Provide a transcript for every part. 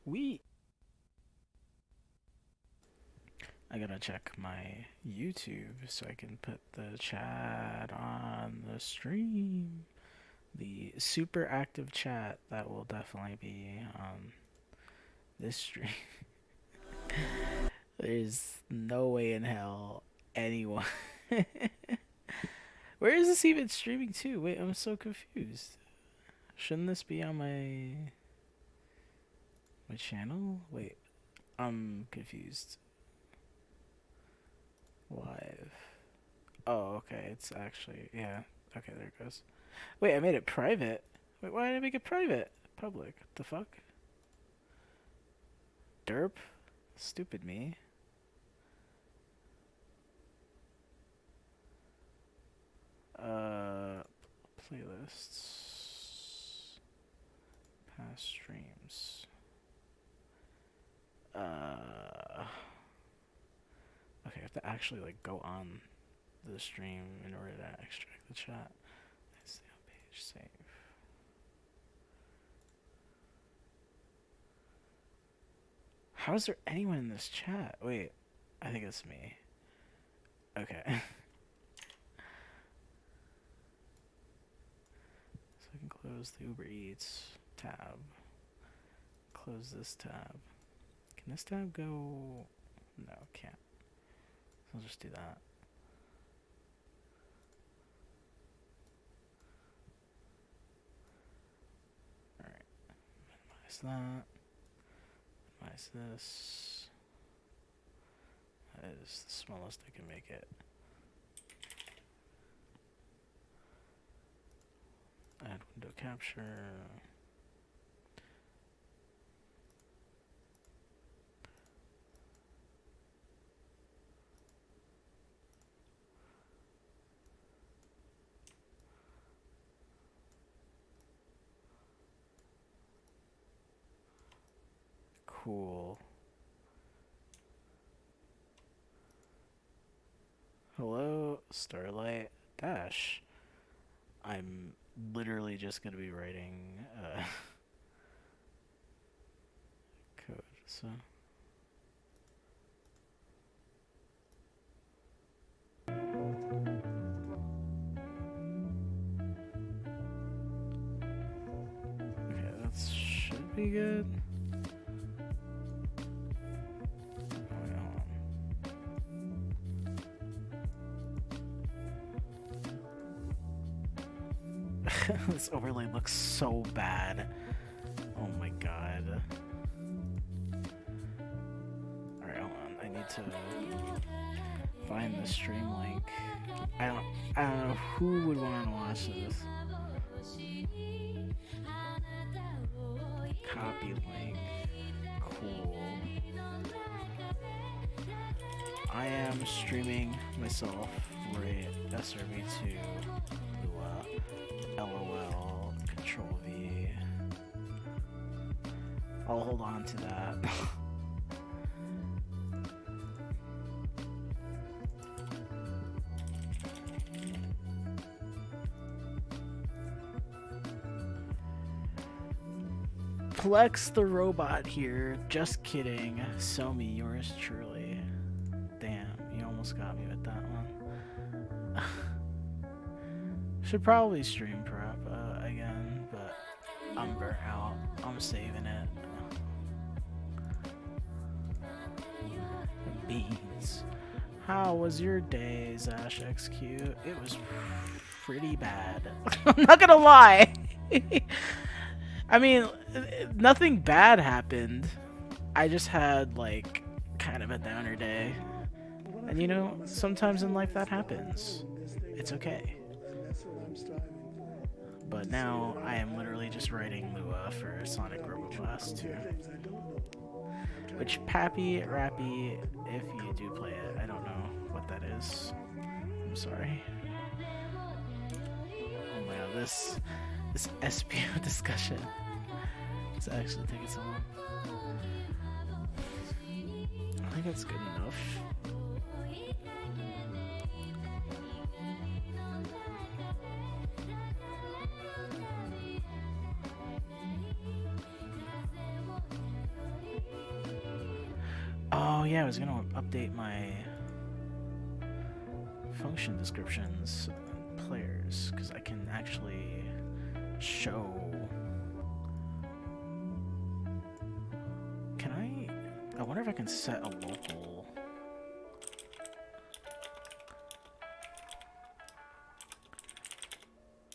We. I gotta check my YouTube so I can put the chat on the stream. The super active chat that will definitely be on this stream. There's no way in hell anyone. Where is this even streaming to? Wait, I'm so confused. Shouldn't this be on my channel? Wait, I'm confused. Live. Oh, okay. It's actually, yeah. Okay, there it goes. Wait, I made it private. Wait, why did I make it private? Public. The fuck? Derp? Stupid me. Uh, Playlists. Past streams. Okay, I have to actually like go on the stream in order to extract the chat. Let's see on page save. How is there anyone in this chat? Wait, I think it's me. Okay. So I can close the Uber Eats tab. Close this tab. Can this tab go? No, it can't. So I'll just do that. Alright. Minimize that. Minimize this. That is the smallest I can make it. Add window capture. Cool. Hello, Starlight Dash. I'm literally just gonna be writing code, so. Okay, that should be good. This overlay looks so bad. Oh my god. Alright, hold on. I need to find the stream link. I don't know who would want to watch this. Copy link. Cool. I am streaming myself right SRV2 LOL Control V. I'll hold on to that. Plex the robot here. Just kidding. Somi, yours truly. Damn, you almost got me with that one. Should probably stream prep again, but I'm burnt out. I'm saving it. Beans. How was your day, ZashXQ? It was pretty bad. I'm not gonna lie. I mean, nothing bad happened. I just had, like, kind of a downer day. And you know, sometimes in life that happens. It's okay. But now I am literally just writing Lua for Sonic Roboblast 2. Which, Pappy, Rappy, if you do play it, I don't know what that is. I'm sorry. Oh my god, this SPO discussion is actually taking so long. I think it's good enough. Oh yeah, I was gonna update my function descriptions on players because I can actually show. Can I wonder if I can set a local.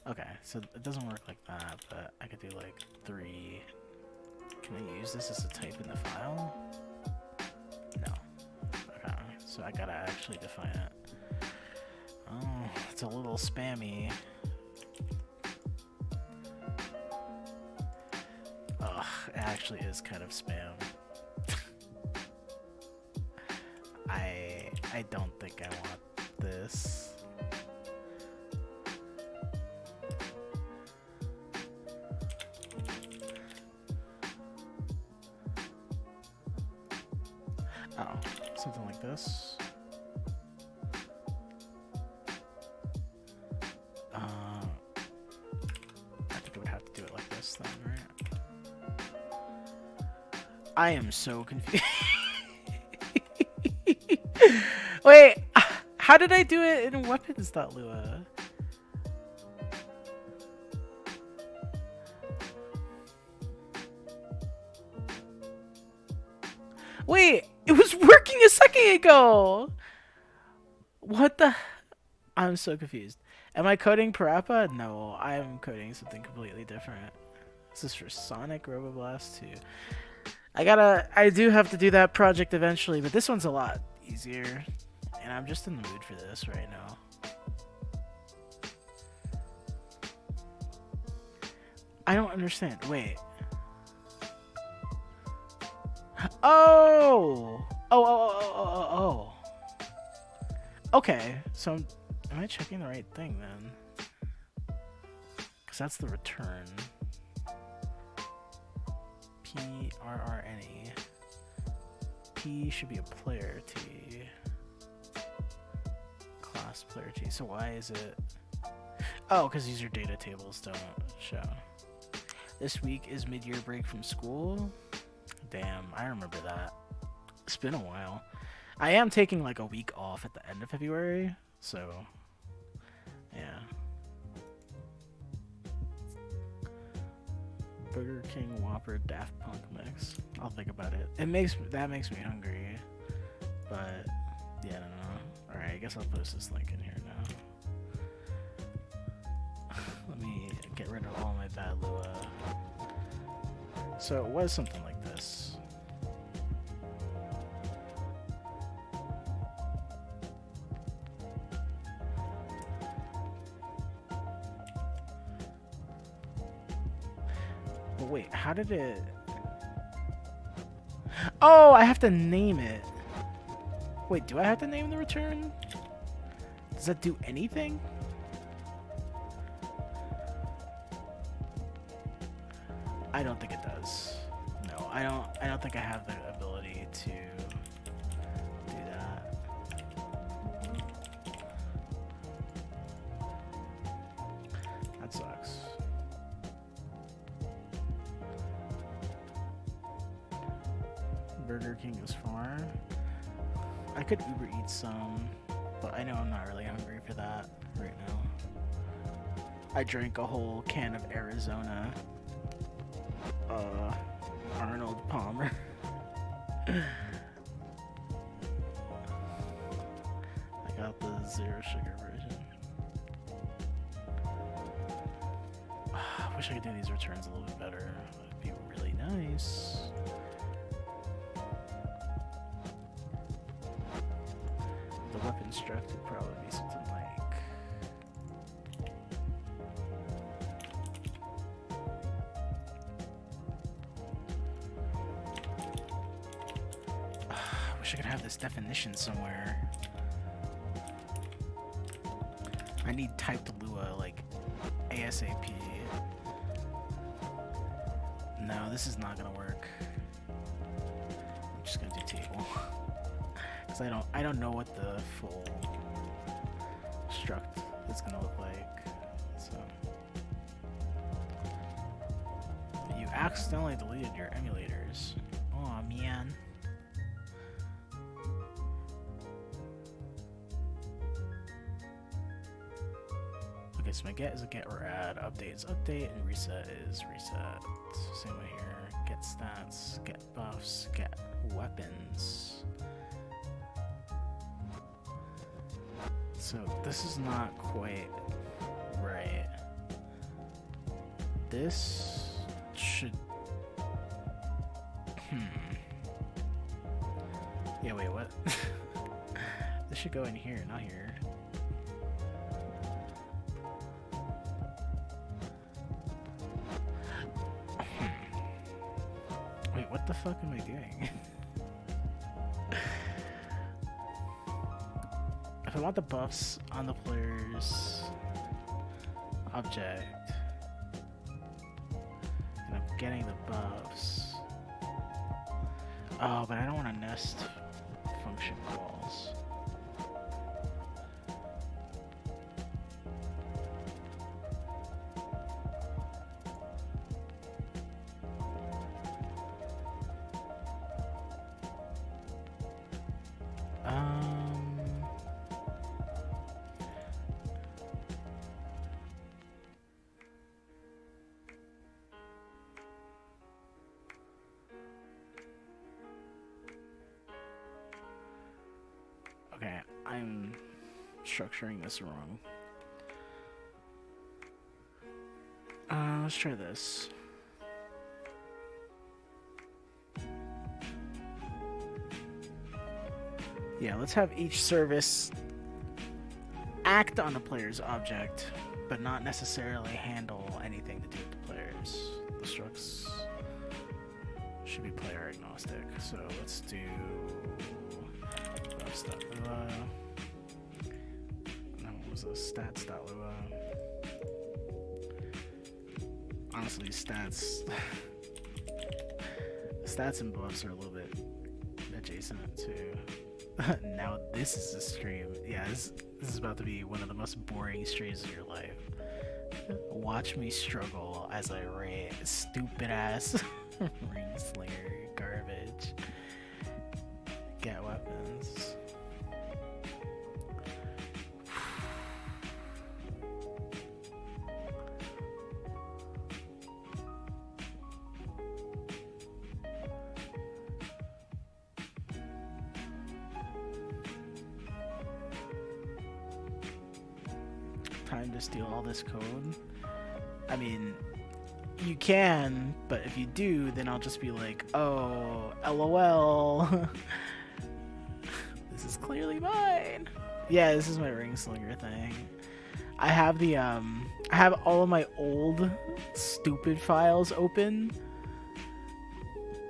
Okay, so it doesn't work like that, but I could do like 3. Can I use this as a type in the file? No. Okay, so I gotta actually define it. Oh, it's a little spammy. Ugh, it actually is kind of spam. I don't think I want this. Oh, something like this. I think I would have to do it like this then, right? I am so confused. Wait, how did I do it in weapons.lua? Wait, it was working a second ago! What the? I'm so confused. Am I coding Parappa? No, I am coding something completely different. This is for Sonic Roboblast 2. I do have to do that project eventually, but this one's a lot easier. And I'm just in the mood for this right now. I don't understand. Wait. Oh! Oh. Okay, so am I checking the right thing then? Because that's the return. PRRNE. P should be a player T. Class player T. So why is it? Oh, because these are data tables don't show. This week is mid-year break from school. Damn, I remember that. It's been a while. I am taking like a week off at the end of February, so yeah. Burger King Whopper Daft Punk mix. I'll think about it. That makes me hungry, but yeah, I don't know. All right, I guess I'll post this link in here now. Let me get rid of all my bad Lua. So it was something like this. But wait, how did it... Oh, I have to name it. Wait, do I have to name the return? Does that do anything? I don't think it does. No, I don't think I have the ability to do that. That sucks. Burger King is far. I could Uber Eats some, but I know I'm not really hungry for that right now. I drank a whole can of Arizona Arnold Palmer. I got the 0 sugar version. I wish I could do these returns a little bit better. That'd be really nice. The weapon struct would probably be something like... I wish I could have this definition somewhere. I need typed Lua, like, ASAP. No, this is not gonna work. I'm just gonna do table. Because I don't know what the full struct is gonna look like. So you accidentally deleted your emulators. Oh man. Okay, so my get is a get rad, update is update, and reset is reset. Same way here. Get stats, get buffs, get weapons. So this is not quite right. This should... Yeah, wait, what? This should go in here, not here. Wait, what the fuck am I doing? If I want the buffs on the player's object, and I'm getting the buffs. Oh, but I don't want to nest function calls. Okay, I'm structuring this wrong. Let's try this. Yeah, let's have each service act on a player's object, but not necessarily handle anything to do with the players. The structs should be player agnostic, so let's do buffs.lua. And then what was this? Stats.lua. Honestly, stats and buffs are a little bit adjacent to. Now this is a stream. Yeah, this is about to be one of the most boring streams of your life. Watch me struggle as I rate stupid ass ring slinger garbage. Get weapons. Time to steal all this code. I mean, you can, but if you do, then I'll just be like, oh, LOL. This is clearly mine. Yeah, this is my ring slinger thing. I have the I have all of my old stupid files open.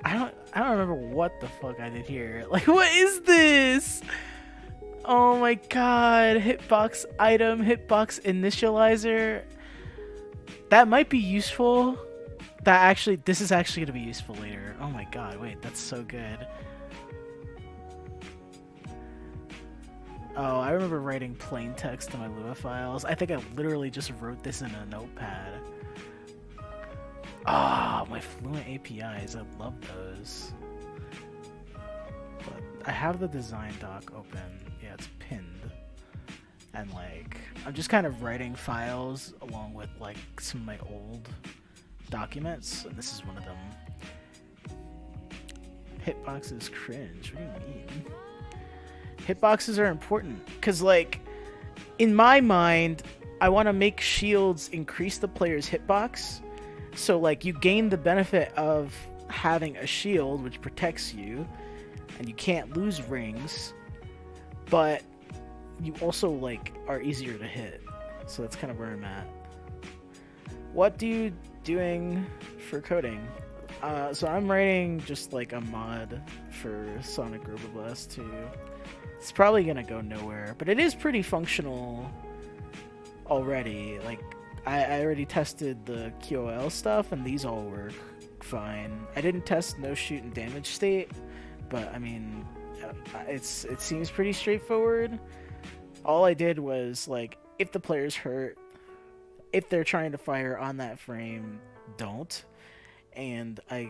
I don't remember what the fuck I did here. Like, what is this? Oh my god, hitbox item, hitbox initializer. That might be useful. This is actually gonna be useful later. Oh my god, wait, that's so good. Oh, I remember writing plain text to my Lua files. I think I literally just wrote this in a notepad. Ah, my Fluent APIs, I love those. But I have the design doc open. Yeah, it's pinned. And like, I'm just kind of writing files along with like some of my old documents, and this is one of them. Hitboxes cringe. What do you mean? Hitboxes are important because, like, in my mind, I want to make shields increase the player's hitbox. So, like, you gain the benefit of having a shield which protects you, and you can't lose rings, but you also, like, are easier to hit. So that's kind of where I'm at. What are you doing for coding? So I'm writing just like a mod for Sonic Robo Blast 2. It's probably gonna go nowhere, but it is pretty functional already. Like, I already tested the QOL stuff, and these all work fine. I didn't test no shoot and damage state, but I mean, it seems pretty straightforward. All I did was, like, if the player's hurt, if they're trying to fire on that frame, don't. And I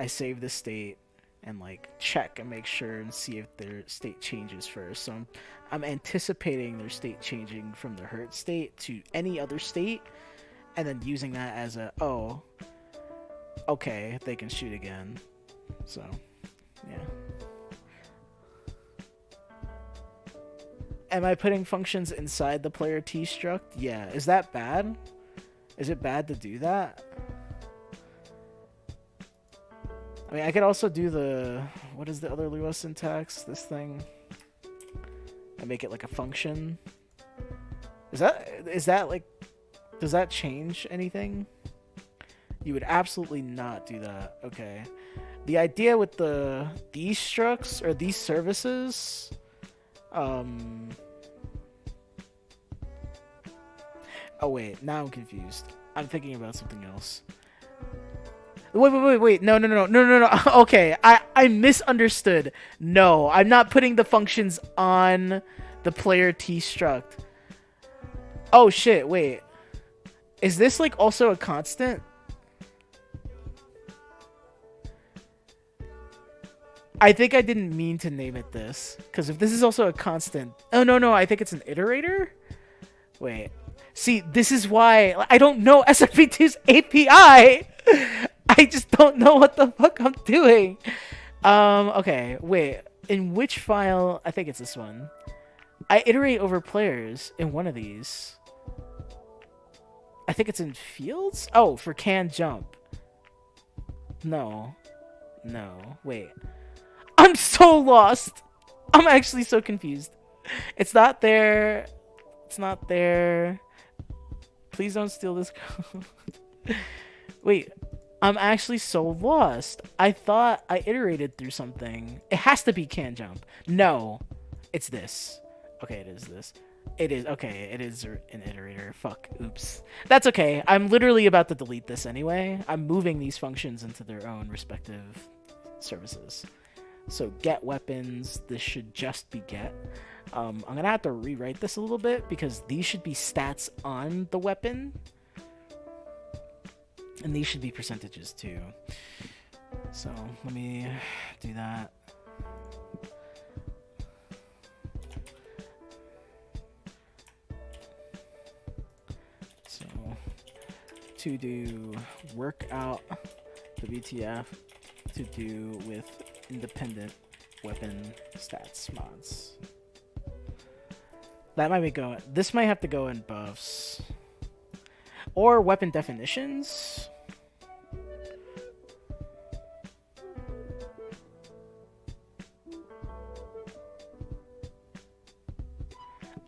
save the state, and like check and make sure and see if their state changes first. So I'm anticipating their state changing from the hurt state to any other state, and then using that as a, oh, okay, they can shoot again. So, yeah. Am I putting functions inside the player T struct? Yeah. Is that bad? Is it bad to do that? I mean, I could also do the... What is the other Lua syntax? This thing? And make it like a function? Is that like... Does that change anything? You would absolutely not do that. Okay. The idea with these structs, or these services... Oh wait, now I'm confused. I'm thinking about something else. Wait. No. Okay, I misunderstood. No, I'm not putting the functions on the player T struct. Oh shit, wait. Is this like also a constant? I think I didn't mean to name it this, because if this is also a constant... Oh, no, I think it's an iterator? Wait. See, this is why I don't know SFP2's API! I just don't know what the fuck I'm doing. Okay, wait. In which file? I think it's this one. I iterate over players in one of these. I think it's in fields? Oh, for can jump. No, wait. I'm so lost. I'm actually so confused. It's not there. It's not there. Please don't steal this code. Wait, I'm actually so lost. I thought I iterated through something. It has to be can jump. No, it's this. Okay, it is this. It is. Okay, it is an iterator. Fuck. Oops. That's okay. I'm literally about to delete this anyway. I'm moving these functions into their own respective services. So get weapons, this should just be get. I'm gonna have to rewrite this a little bit because these should be stats on the weapon. And these should be percentages too. So let me do that. So to do work out the BTF to do with independent weapon stats mods. That might be going. This might have to go in buffs or weapon definitions.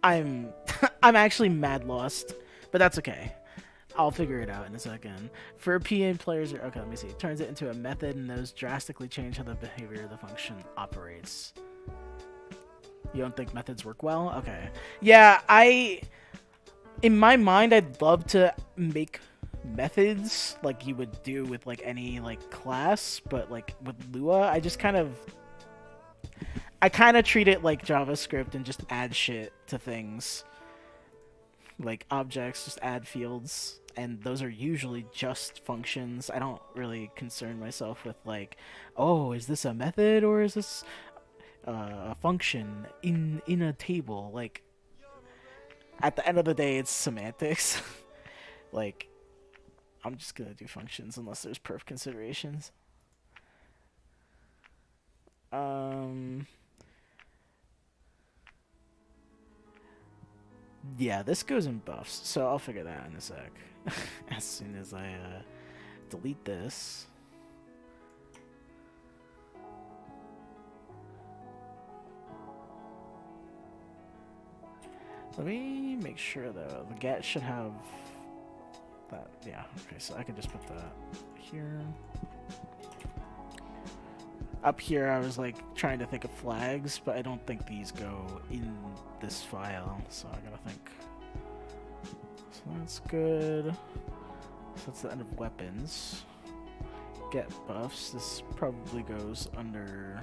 I'm actually mad lost, but that's okay. I'll figure it out in a second. For PA players, okay, let me see. It turns it into a method, and those drastically change how the behavior of the function operates. You don't think methods work well? Okay. Yeah, in my mind, I'd love to make methods like you would do with like any like class, but like with Lua, I kind of treat it like JavaScript and just add shit to things. Like objects, just add fields, and those are usually just functions. I don't really concern myself with like, oh, is this a method or is this a function in a table? Like, at the end of the day, it's semantics. Like, I'm just gonna do functions unless there's perf considerations. Yeah, this goes in buffs, so I'll figure that out in a sec. As soon as I delete this. Let me make sure though, the get should have that. Yeah, okay, so I can just put that here. Up here, I was like trying to think of flags, but I don't think these go in this file, so I gotta think. So that's good. So that's the end of weapons. Get buffs. This probably goes under.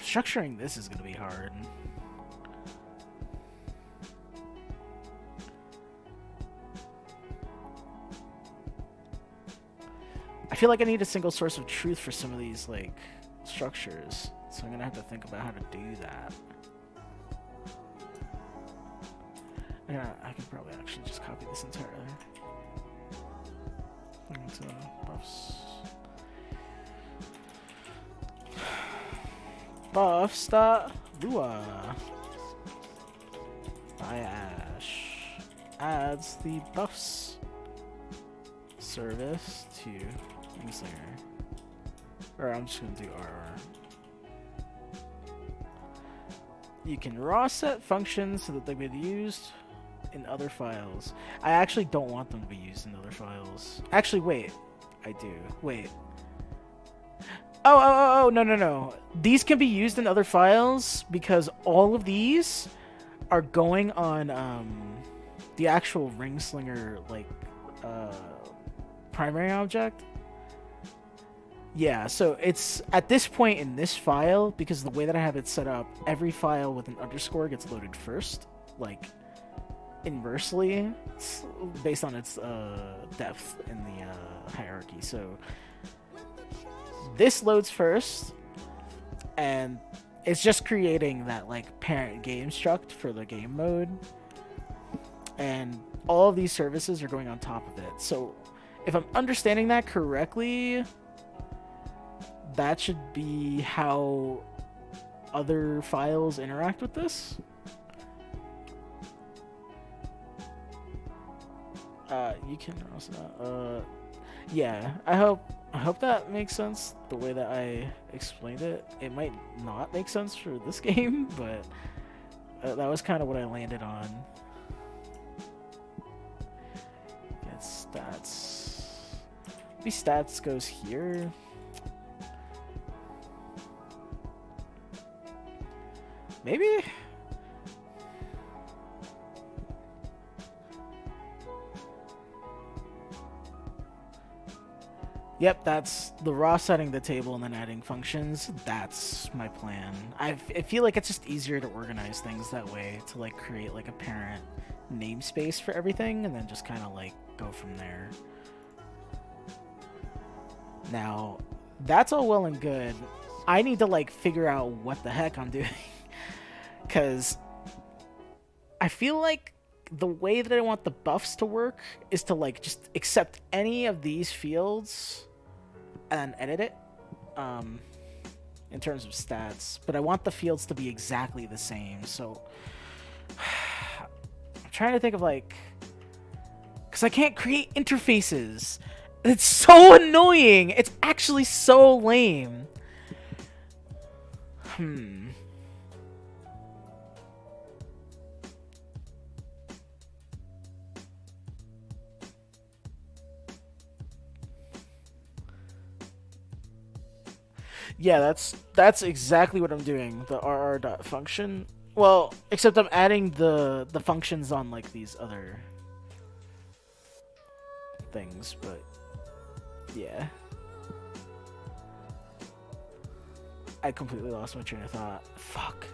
Structuring this is gonna be hard. feel like I need a single source of truth for some of these like structures, so I'm gonna have to think about how to do that. I can probably actually just copy this entirely. Into buffs. Buffs.lua by Ash adds the buffs service to Ringslinger. Or I'm just gonna do RR. You can raw set functions so that they may be used in other files. I actually don't want them to be used in other files. Actually, wait. I do. Wait. Oh, no. These can be used in other files because all of these are going on the actual Ringslinger like primary object. Yeah, so it's at this point in this file, because the way that I have it set up, every file with an underscore gets loaded first, like inversely, based on its depth in the hierarchy. So this loads first, and it's just creating that like parent game struct for the game mode, and all of these services are going on top of it. So if I'm understanding that correctly, that should be how other files interact with this. You can also yeah, I hope that makes sense the way that I explained it. It might not make sense for this game, but that was kind of what I landed on. Get stats. Maybe stats goes here. Maybe? Yep, that's the raw setting the table and then adding functions. That's my plan. I feel like it's just easier to organize things that way, to like create like a parent namespace for everything and then just kind of like go from there. Now, that's all well and good. I need to like figure out what the heck I'm doing. Because I feel like the way that I want the buffs to work is to like just accept any of these fields and edit it in terms of stats, but I want the fields to be exactly the same. So I'm trying to think of like, because I can't create interfaces. It's so annoying. It's actually so lame. Yeah, that's exactly what I'm doing. The rr.function. Well, except I'm adding the functions on like these other things, but yeah. I completely lost my train of thought. Fuck.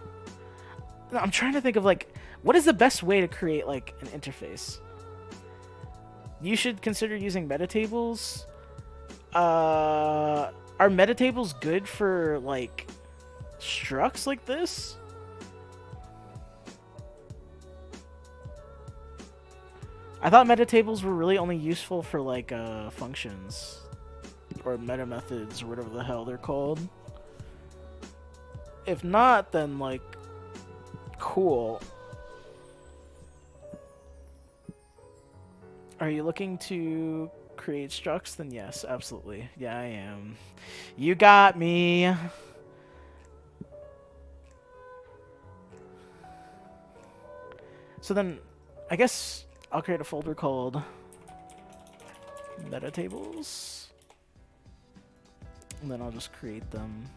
No, I'm trying to think of like, what is the best way to create like an interface? You should consider using metatables. Are metatables good for like structs like this? I thought metatables were really only useful for like functions or meta methods or whatever the hell they're called. If not, then like cool. Are you looking to create structs? Then yes, absolutely. Yeah, I am. You got me. So then I guess I'll create a folder called metatables, and then I'll just create them.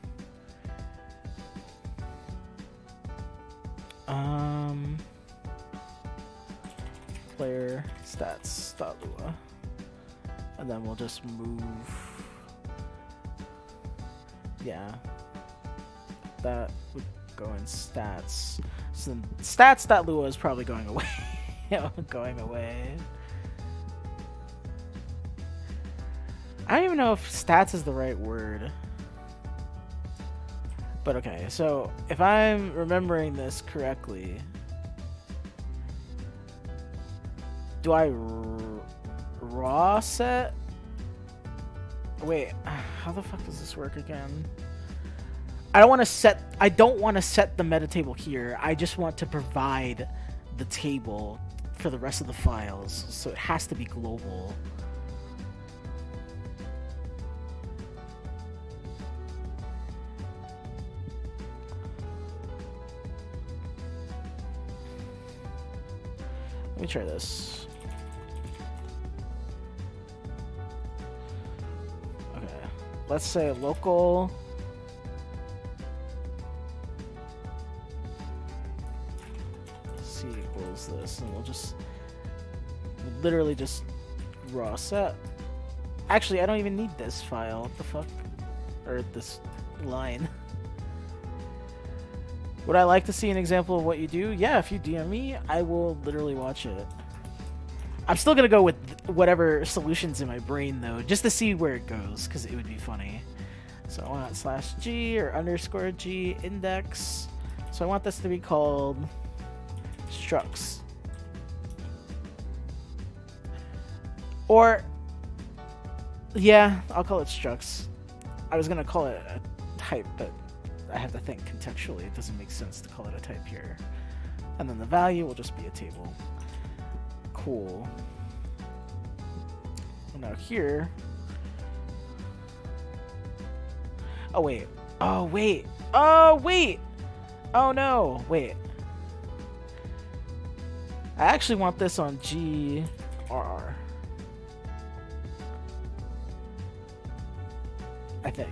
Player stats.lua, and then we'll just move. Yeah, that would go in stats. So then stats.lua is probably going away. going away. I don't even know if stats is the right word. But okay, so if I'm remembering this correctly, do I raw set? Wait, how the fuck does this work again? I don't want to set the meta table here. I just want to provide the table for the rest of the files, so it has to be global. Let me try this. Okay, let's say local C equals this, and we'll literally just raw set. Actually, I don't even need this file. What the fuck? Or this line. Would I like to see an example of what you do? Yeah, if you DM me, I will literally watch it. I'm still gonna go with whatever solution's in my brain, though, just to see where it goes, because it would be funny. So I want /G or _G index. So I want this to be called structs. Or, yeah, I'll call it structs. I was gonna call it a type, but I have to think contextually. It doesn't make sense to call it a type here. And then the value will just be a table. Cool. Well, now here. Oh, wait. Oh, wait. Oh, wait. Oh, no. Wait. I actually want this on GRR. I think.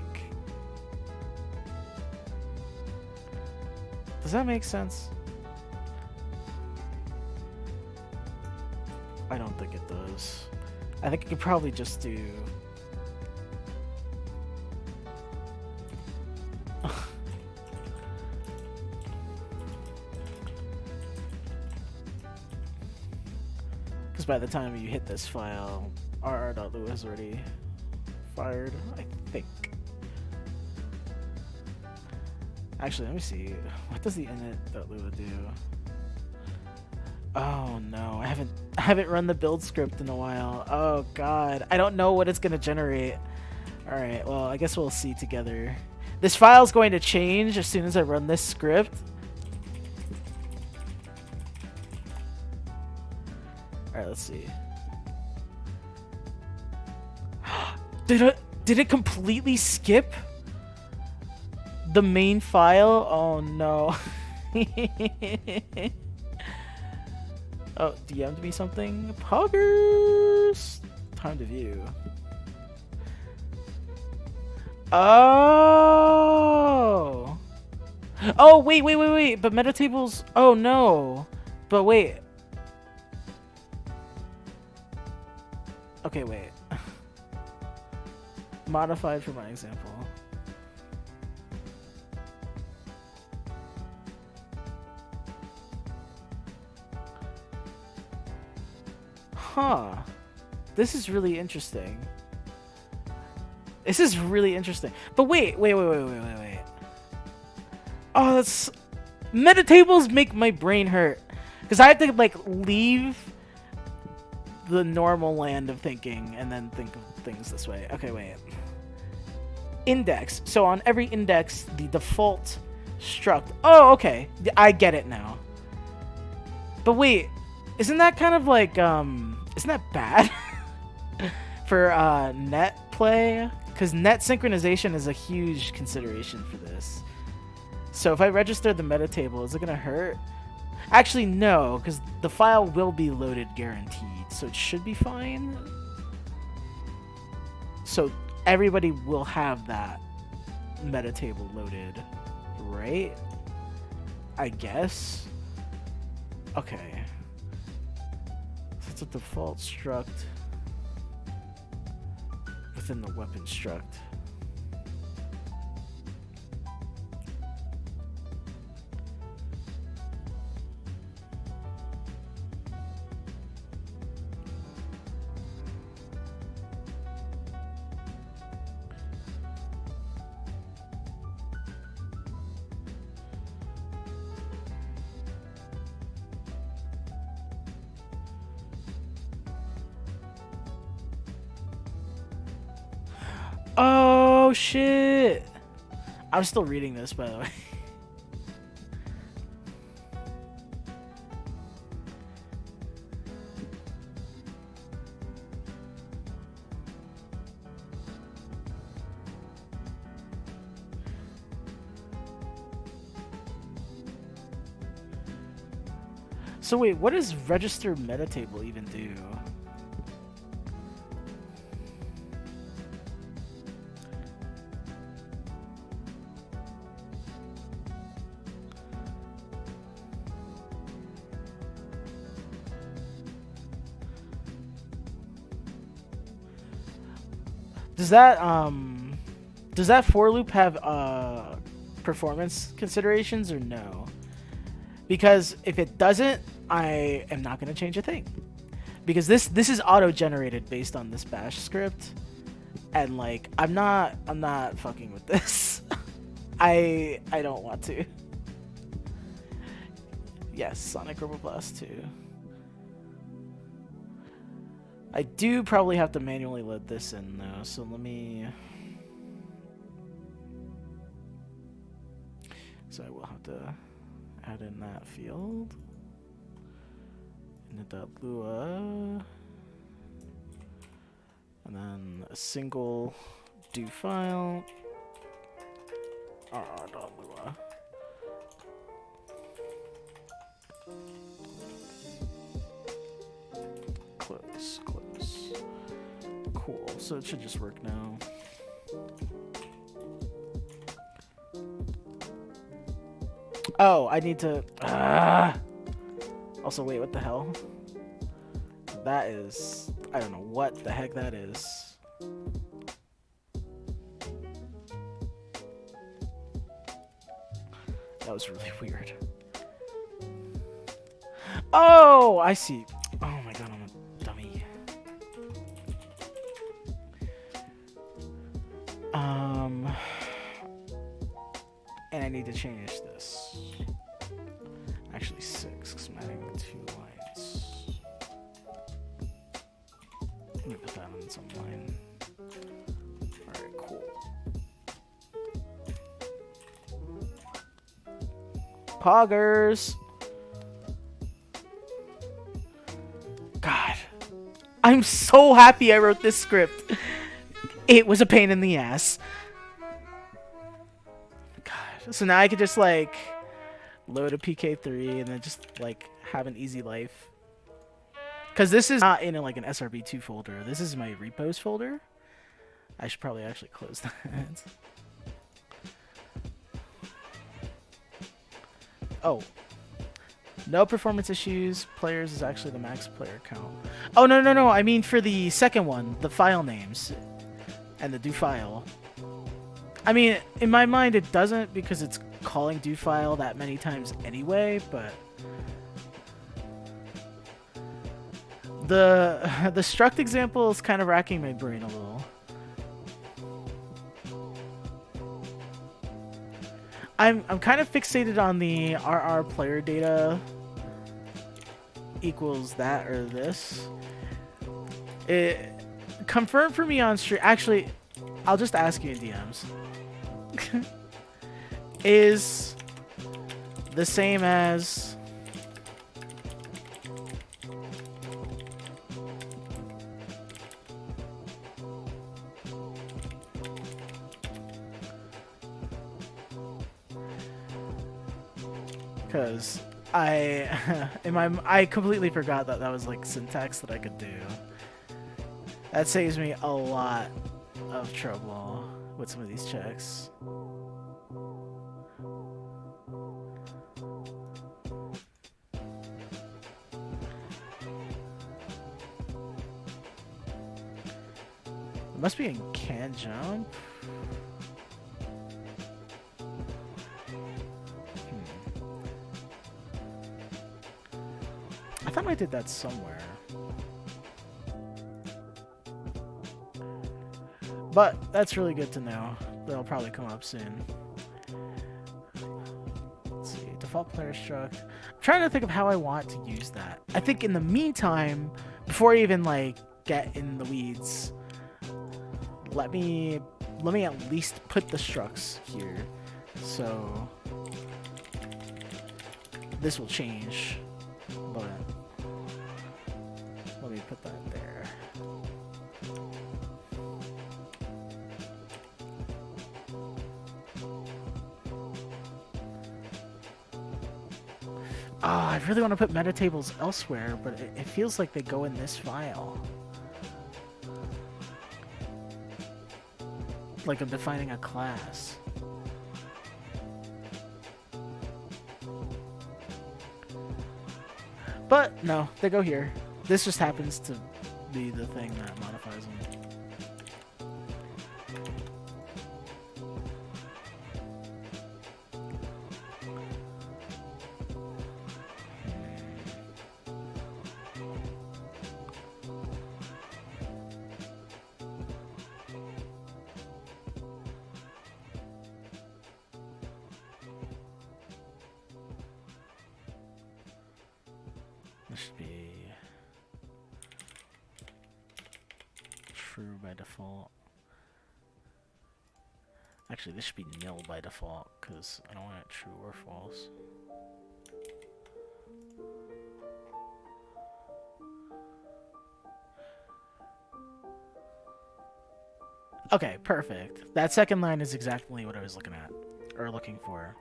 Does that make sense? I don't think it does. I think I could probably just do... Because by the time you hit this file, rr.lua is already fired, I think. Actually, let me see. What does the init.lua do? Oh no, I haven't run the build script in a while. Oh god, I don't know what it's gonna generate. All right, well, I guess we'll see together. This file's going to change as soon as I run this script. All right, let's see. Did it completely skip the main file? Oh no. Oh, DM'd me something? Poggers! Time to view. Oh! Oh, wait. But meta tables... Oh, no. But wait. Okay, wait. Modified for my example. Huh. This is really interesting. This is really interesting. But wait. Oh, that's... Meta tables make my brain hurt. Because I have to, like, leave the normal land of thinking and then think of things this way. Okay, wait. Index. So on every index, the default struct... Oh, okay. I get it now. But wait. Isn't that kind of like, isn't that bad for net play? Because net synchronization is a huge consideration for this. So if I register the meta table, is it going to hurt? Actually, no, because the file will be loaded guaranteed, so it should be fine. So everybody will have that meta table loaded, right? I guess. Okay. It's a default struct within the weapon struct. shit! I'm still reading this, by the way. So wait, what does register meta table even do? Does that for loop have performance considerations or no? Because if it doesn't, I am not going to change a thing. Because this is auto-generated based on this bash script, and like I'm not fucking with this. I don't want to. Yes, Sonic Roboblast 2. I do probably have to manually load this in though, so let me. So I will have to add in that field. Init.lua. And then a single do file. rr.lua. Close. Cool. So it should just work now. Oh, I need to. Also, wait, what the hell? That is. I don't know what the heck that is. That was really weird. Oh, I see. Oh my god, I'm a dummy. And I need to change this. Actually 6, because I'm adding 2 lines. Let me put that on some line. Alright, cool. Poggers! God. I'm so happy I wrote this script. It was a pain in the ass. God. So now I could just like load a PK3 and then just like have an easy life. Because this is not in like an SRB2 folder. This is my repos folder. I should probably actually close that. Oh. No performance issues. Players is actually the max player count. Oh, no. I mean for the second one, the file names and the do file. I mean, in my mind it doesn't because it's calling do file that many times anyway, but the struct example is kind of racking my brain a little. I'm kind of fixated on the RR player data equals that or this. It confirmed for me on stream. Actually, I'll just ask you in DMs. Is the same as because I completely forgot that was like syntax that I could do. That saves me a lot of trouble with some of these checks. It must be in can jump. I thought I did that somewhere. But that's really good to know. That'll probably come up soon. Let's see, default player struct. I'm trying to think of how I want to use that. I think in the meantime, before I even like get in the weeds, let me let me at least put the structs here. So this will change, but let me put that there. Oh, I really want to put meta tables elsewhere, but it feels like they go in this file. Like I'm defining a class. But no, they go here. This just happens to be the thing that modifies them. This should be true by default. Actually, this should be nil by default, because I don't want it true or false. Okay, perfect. That second line is exactly what I was looking at, or looking for.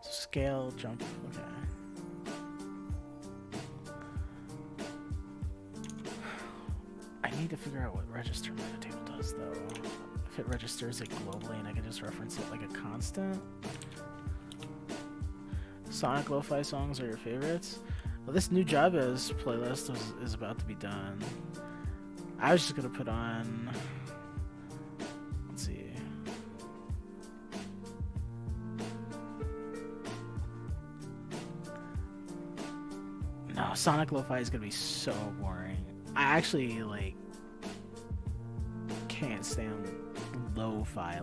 So scale, jump, okay. I need to figure out what register metatable does, though. If it registers it globally and I can just reference it like a constant. Sonic lo-fi songs are your favorites? Well, this new Jabez playlist is about to be done. I was just gonna put on... Let's see. No, Sonic lo-fi is gonna be so boring. I actually, like, can't stand lo-fi.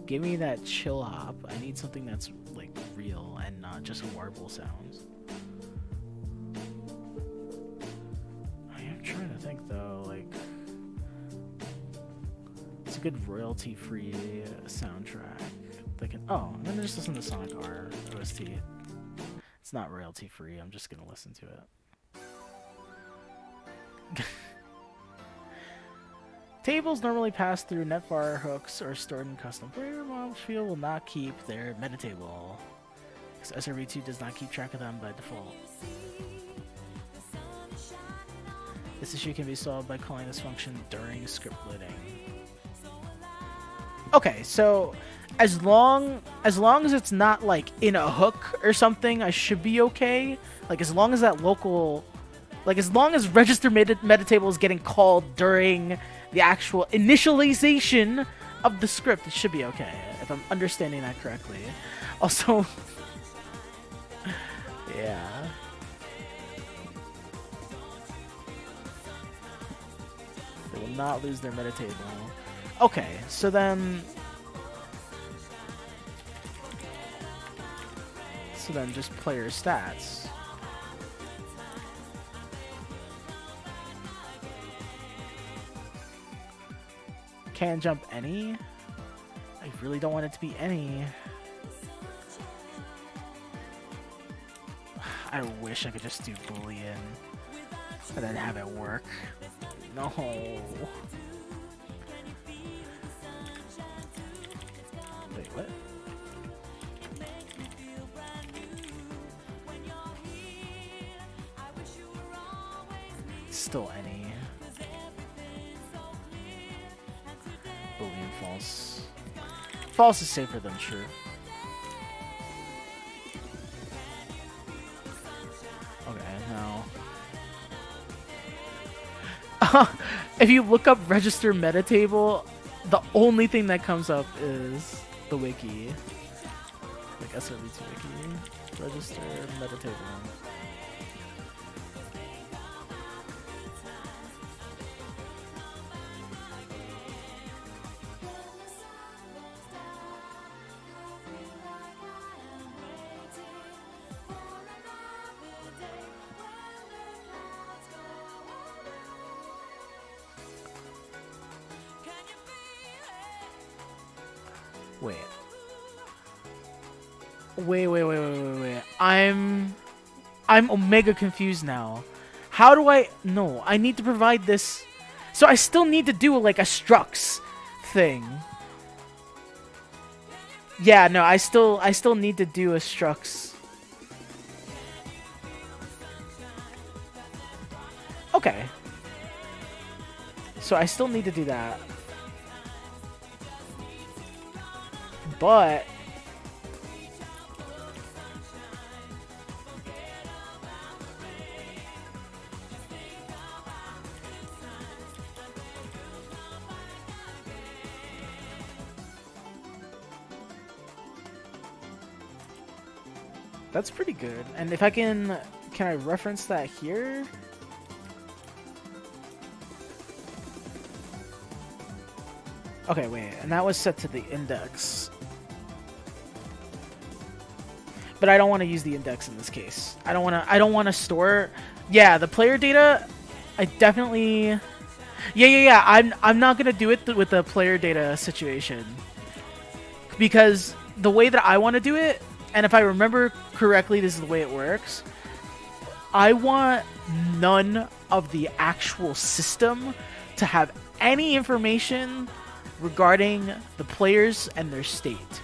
Give me that chill hop. I need something that's, like, real and not just warble sounds. I am trying to think, though, like... It's a good royalty-free soundtrack. They can... Oh, I'm gonna just listen to Sonic R OST. It's not royalty-free, I'm just gonna listen to it. Tables normally pass through netvar hooks or stored in custom player models. Field will not keep their metatable, because SRV2 does not keep track of them by default. This issue can be solved by calling this function during script loading. Okay, so as long as it's not like in a hook or something, I should be okay. Like as long as that local, like as long as register metatable is getting called during the actual initialization of the script, it should be okay, if I'm understanding that correctly. Also, yeah. They will not lose their metatable. Okay, so then... just player stats. Can jump any? I really don't want it to be any. I wish I could just do Boolean and then have it work. No. Wait, what? Still any. Boolean false. False is safer than true. Okay, now. If you look up register metatable, the only thing that comes up is the wiki. Like SRV2 wiki. Register metatable. Wait. Wait. I'm omega confused now. How do I... No, I need to provide this... So I still need to do like a structs thing. Yeah, no, I still need to do a structs. Okay. So I still need to do that. But that's pretty good. And if I can I reference that here? Okay, wait, and that was set to the index. But I don't want to use the index in this case. I don't want to store... Yeah, the player data, I definitely... Yeah. I'm not going to do it with the player data situation. Because the way that I want to do it, and if I remember correctly, this is the way it works. I want none of the actual system to have any information regarding the players and their state.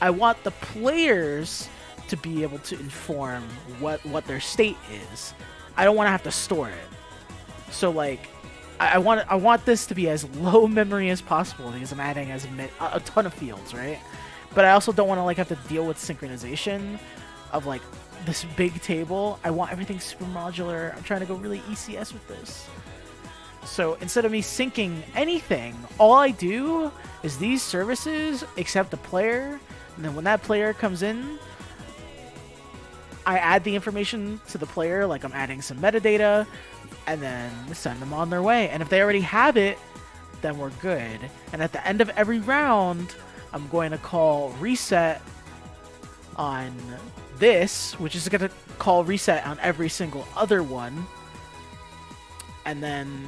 I want the players to be able to inform what their state is. I don't want to have to store it. So like, I want this to be as low memory as possible because I'm adding a ton of fields, right? But I also don't want to like have to deal with synchronization of like this big table. I want everything super modular. I'm trying to go really ECS with this. So instead of me syncing anything, all I do is these services accept the player, and then when that player comes in, I add the information to the player, like I'm adding some metadata, and then send them on their way. And if they already have it, then we're good. And at the end of every round, I'm going to call reset on this, which is going to call reset on every single other one, and then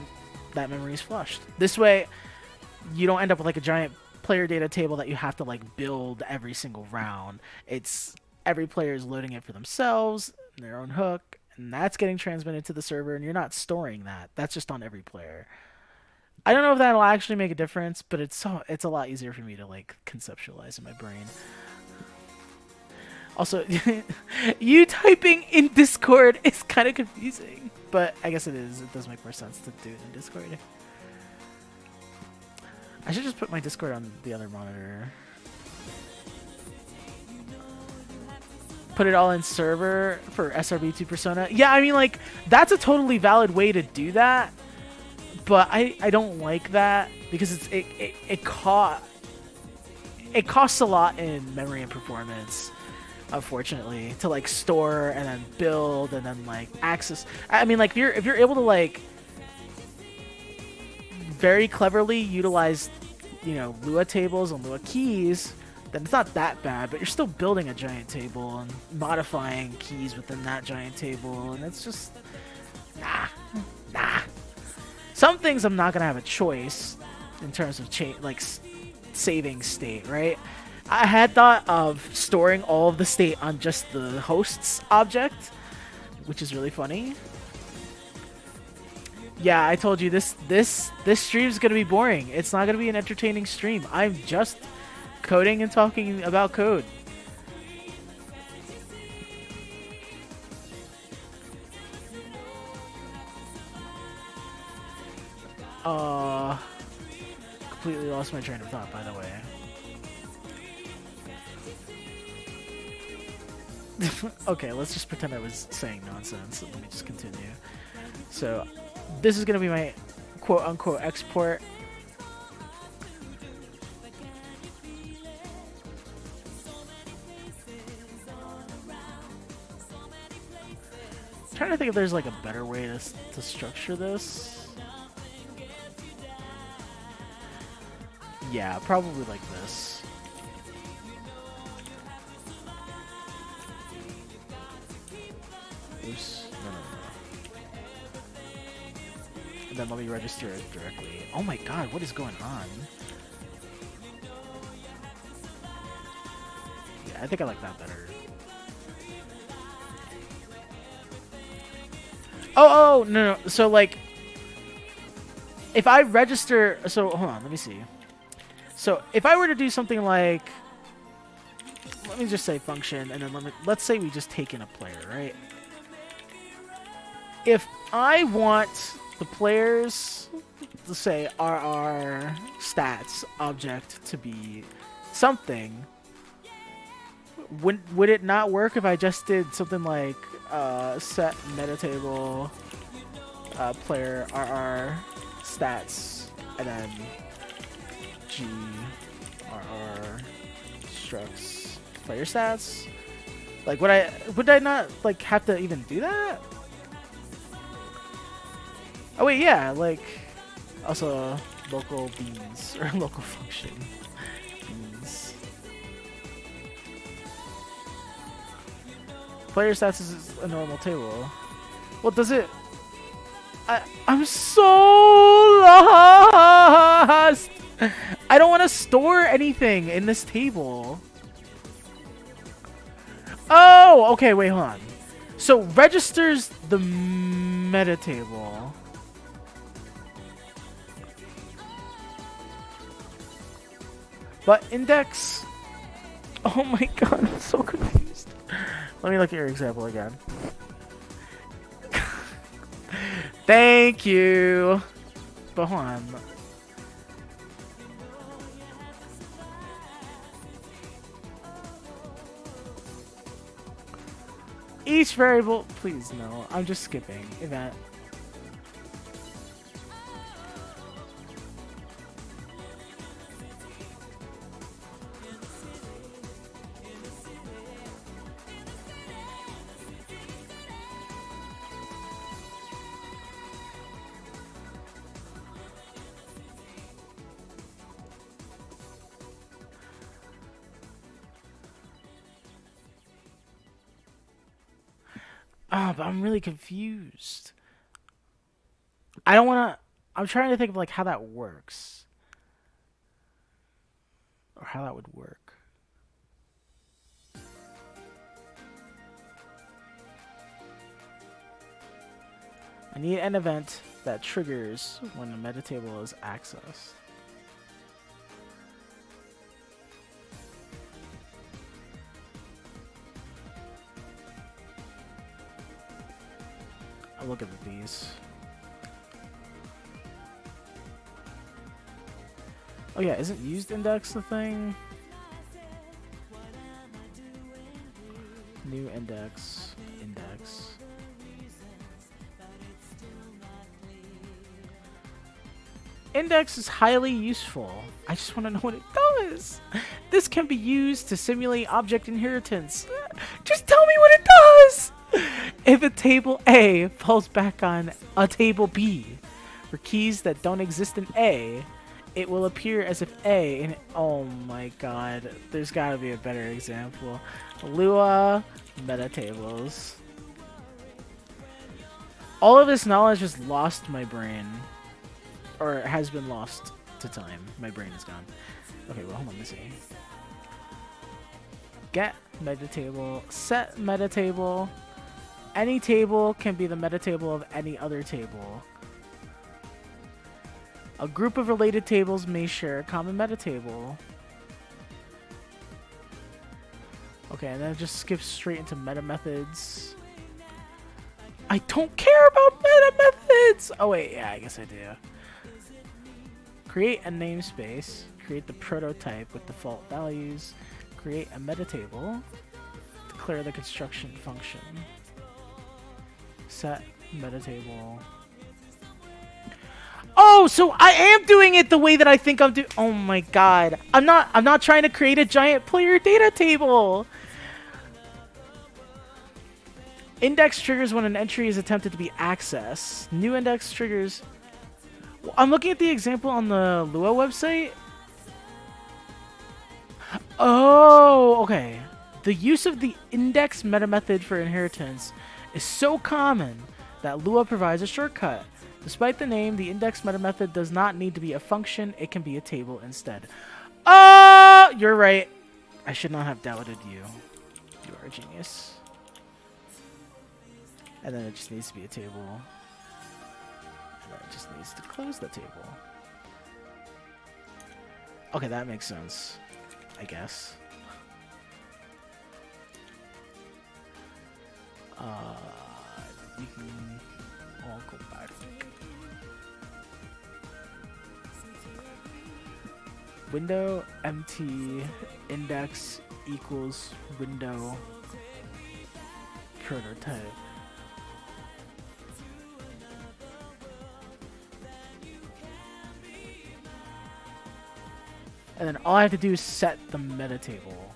that memory is flushed. This way, you don't end up with like a giant player data table that you have to like build every single round. It's every player is loading it for themselves, their own hook, and that's getting transmitted to the server, and you're not storing that. That's just on every player. I don't know if that'll actually make a difference, but it's a lot easier for me to like conceptualize in my brain. Also, you typing in Discord is kind of confusing, but I guess it is. It does make more sense to do it in Discord. I should just put my Discord on the other monitor. Put it all in server for SRB2 Persona. Yeah, I mean, like, that's a totally valid way to do that, but I don't like that because it costs a lot in memory and performance, unfortunately, to like store and then build and then like access. I mean, like, if you're able to like very cleverly utilize, you know, Lua tables and Lua keys, then it's not that bad, but you're still building a giant table and modifying keys within that giant table, and it's just nah. Some things I'm not gonna have a choice in terms of saving state, right? I had thought of storing all of the state on just the hosts object, which is really funny. Yeah, I told you this stream's gonna be boring. It's not gonna be an entertaining stream. I'm just coding and talking about code. Completely lost my train of thought, by the way. Okay, let's just pretend I was saying nonsense. Let me just continue. So, this is gonna be my quote-unquote export. I'm trying to think if there's like a better way to structure this. Yeah, probably like this. Oops. No. And then let me register it directly. Oh my god, what is going on? I think I like that better. Oh, no. So, like, if I register... So, hold on. Let me see. So, if I were to do something like... Let me just say function, and then let's say we just take in a player, right? If I want the players, let's say, RR stats object to be something, would it not work if I just did something like set metatable player RR stats and then G RR structs player stats? Like, would I not like have to even do that? Oh wait, yeah, like also local beans or local function beans. Player stats is a normal table. Well, does it? I'm so lost. I don't want to store anything in this table. Oh, okay, wait, hold on. So registers the meta table. But index... Oh my god, I'm so confused. Let me look at your example again. Thank you. But hold on. Each variable... Please, no. I'm just skipping. Event. But I'm really confused. I don't want to... I'm trying to think of like how that works. Or how that would work. I need an event that triggers when a metatable is accessed. I'll look at these. Oh yeah, isn't used index the thing? New index. Index. Index is highly useful. I just want to know what it does. This can be used to simulate object inheritance. Just tell me what it does! If a table A falls back on a table B for keys that don't exist in A, it will appear as if A in... Oh my god. There's gotta be a better example. Lua metatables. All of this knowledge has lost my brain. Or has been lost to time. My brain is gone. Okay, well, hold on, let me see. Get metatable. Set metatable. Any table can be the metatable of any other table. A group of related tables may share a common metatable. Okay, and then it just skips straight into meta methods. I don't care about meta methods! Oh wait, yeah, I guess I do. Create a namespace. Create the prototype with default values. Create a metatable. Declare the construction function. Set metatable. Oh, so I am doing it the way that I think I'm doing. Oh my god. I'm not trying to create a giant player data table. Index triggers when an entry is attempted to be accessed. New index triggers. I'm looking at the example on the Lua website. Oh, okay. The use of the index meta method for inheritance is so common that Lua provides a shortcut. Despite the name, the index meta method does not need to be a function. It can be a table instead. Oh, you're right. I should not have doubted you. You are a genius. And then it just needs to be a table. And then it just needs to close the table. Okay, that makes sense. I guess. We can all go back. Window empty index equals window prototype. And then all I have to do is set the meta table.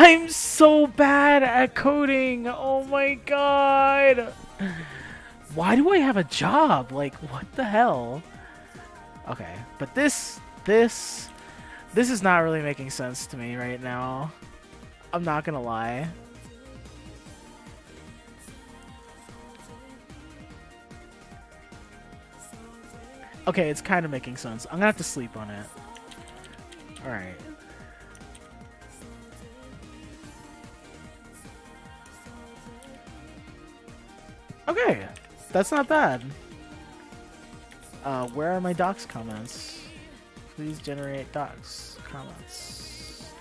I'm so bad at coding. Oh my god. Why do I have a job? Like, what the hell? Okay, but this is not really making sense to me right now. I'm not gonna lie. Okay, it's kind of making sense. I'm gonna have to sleep on it. Alright. Okay, that's not bad. Where are my docs comments? Please generate docs comments.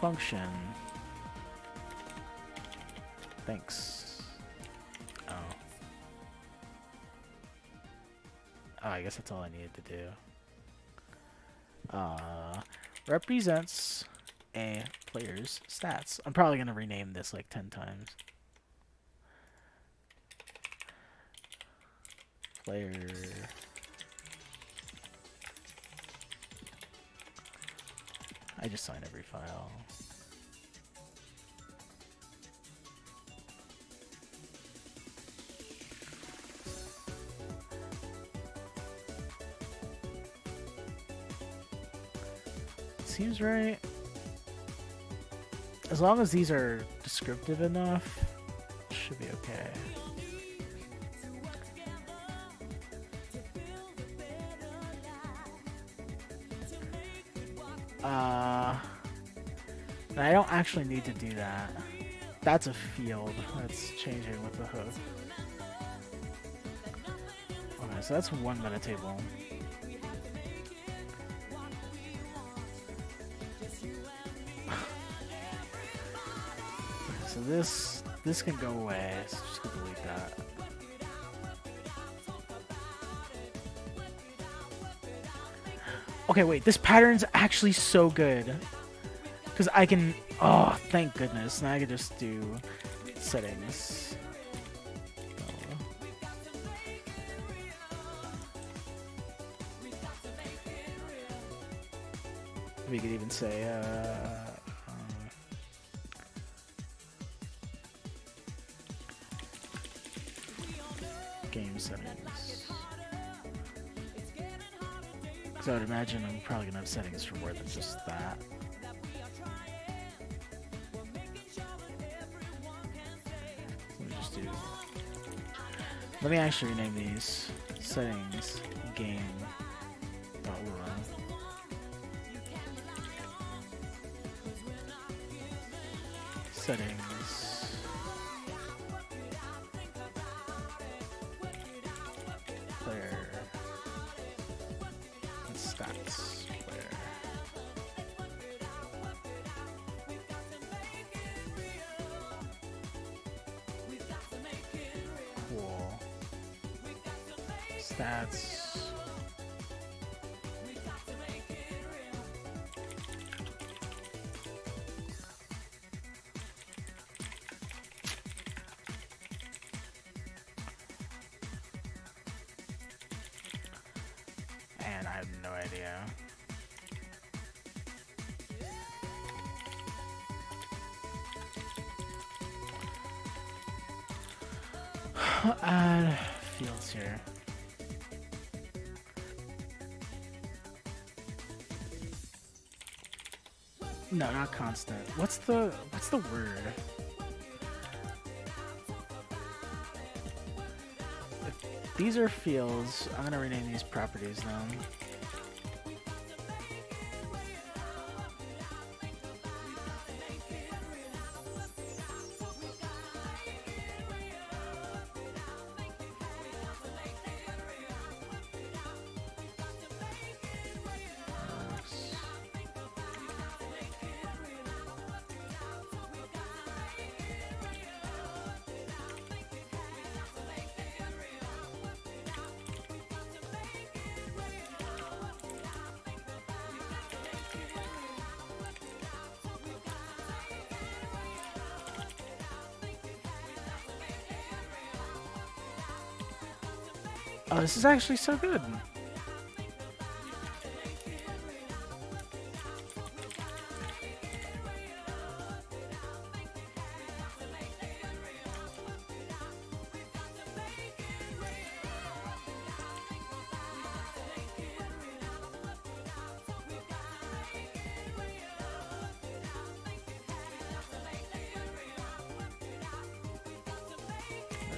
Function. Thanks. Oh. Oh, I guess that's all I needed to do. Represents a player's stats. I'm probably gonna rename this like 10 times. Player. I just sign every file. Seems right. As long as these are descriptive enough, should be okay. I don't actually need to do that. That's a field. That's changing with the hook. Okay, so that's one meta table. So this can go away. So just gonna delete that. Okay, wait. This pattern's actually so good. Because I can... Oh, thank goodness. Now I can just do settings. We could even say... game settings. Because I would imagine I'm probably going to have settings for more than just that. Let me actually rename these settings game. Settings. Player. And stats. Player. Cool. Stats. And I have no idea. Add fields here. No, not constant. What's the word? these are fields. I'm gonna rename these properties then. Oh, this is actually so good.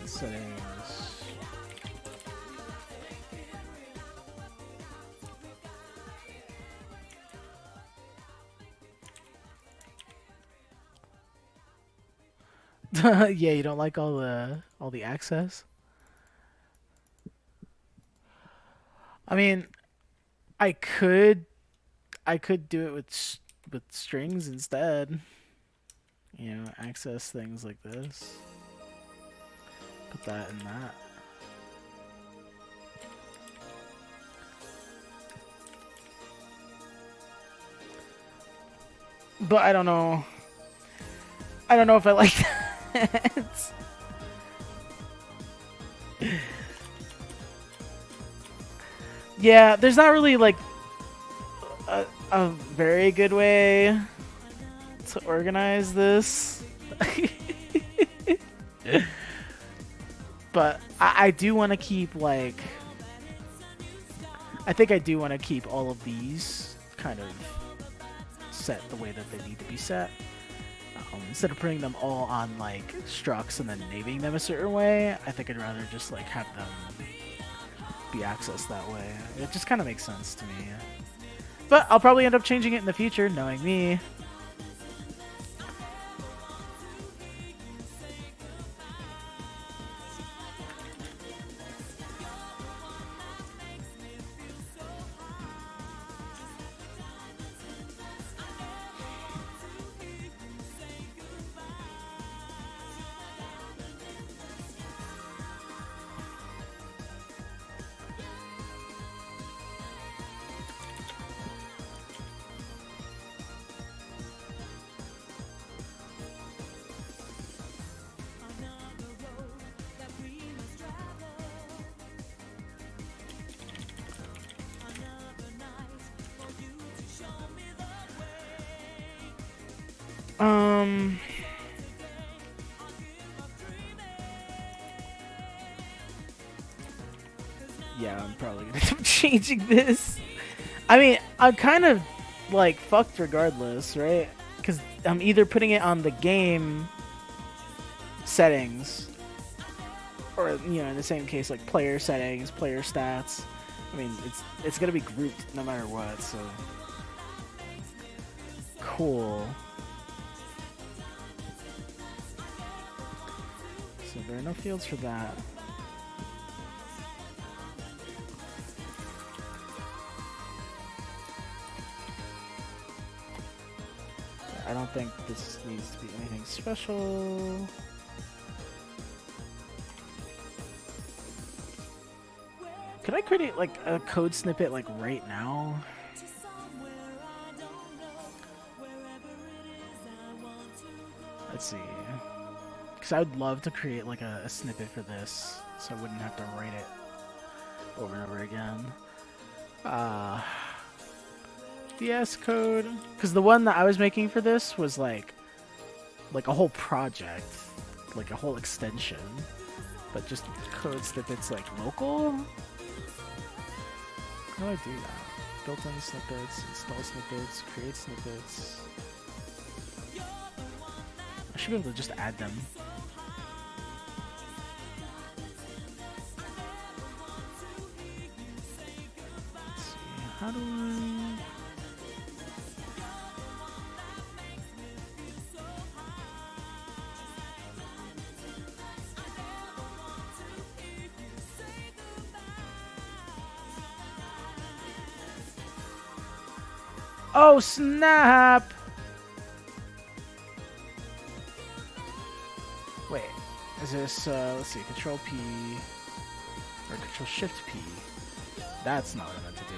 Settings. Yeah, you don't like all the access? I mean, I could do it with strings instead. You know, access things like this. Put that in that. But I don't know. I don't know if I like that. Yeah, there's not really like a very good way to organize this. But I do want to keep like I think I do want to keep all of these kind of set the way that they need to be set. Instead of putting them all on like structs and then naming them a certain way, I think I'd rather just like have them be accessed that way. It just kind of makes sense to me. But I'll probably end up changing it in the future, knowing me. Yeah, I'm probably gonna end up changing this. I mean, I'm kind of like fucked regardless, right? Because I'm either putting it on the game settings, or you know, in the same case, like player settings, player stats. I mean, it's gonna be grouped no matter what. So cool. So there are no fields for that. I don't think this needs to be anything special. Could I create like a code snippet like right now? Let's see. Because I would love to create like a snippet for this, so I wouldn't have to write it over and over again. VS Code, because the one that I was making for this was like a whole project, like a whole extension, but just code snippets like local. How do I do that? Built-in snippets, install snippets, create snippets. I should be able to just add them. How do I... Oh, snap! Wait, is this, let's see, Control P, or Control Shift P. That's not what I meant to do.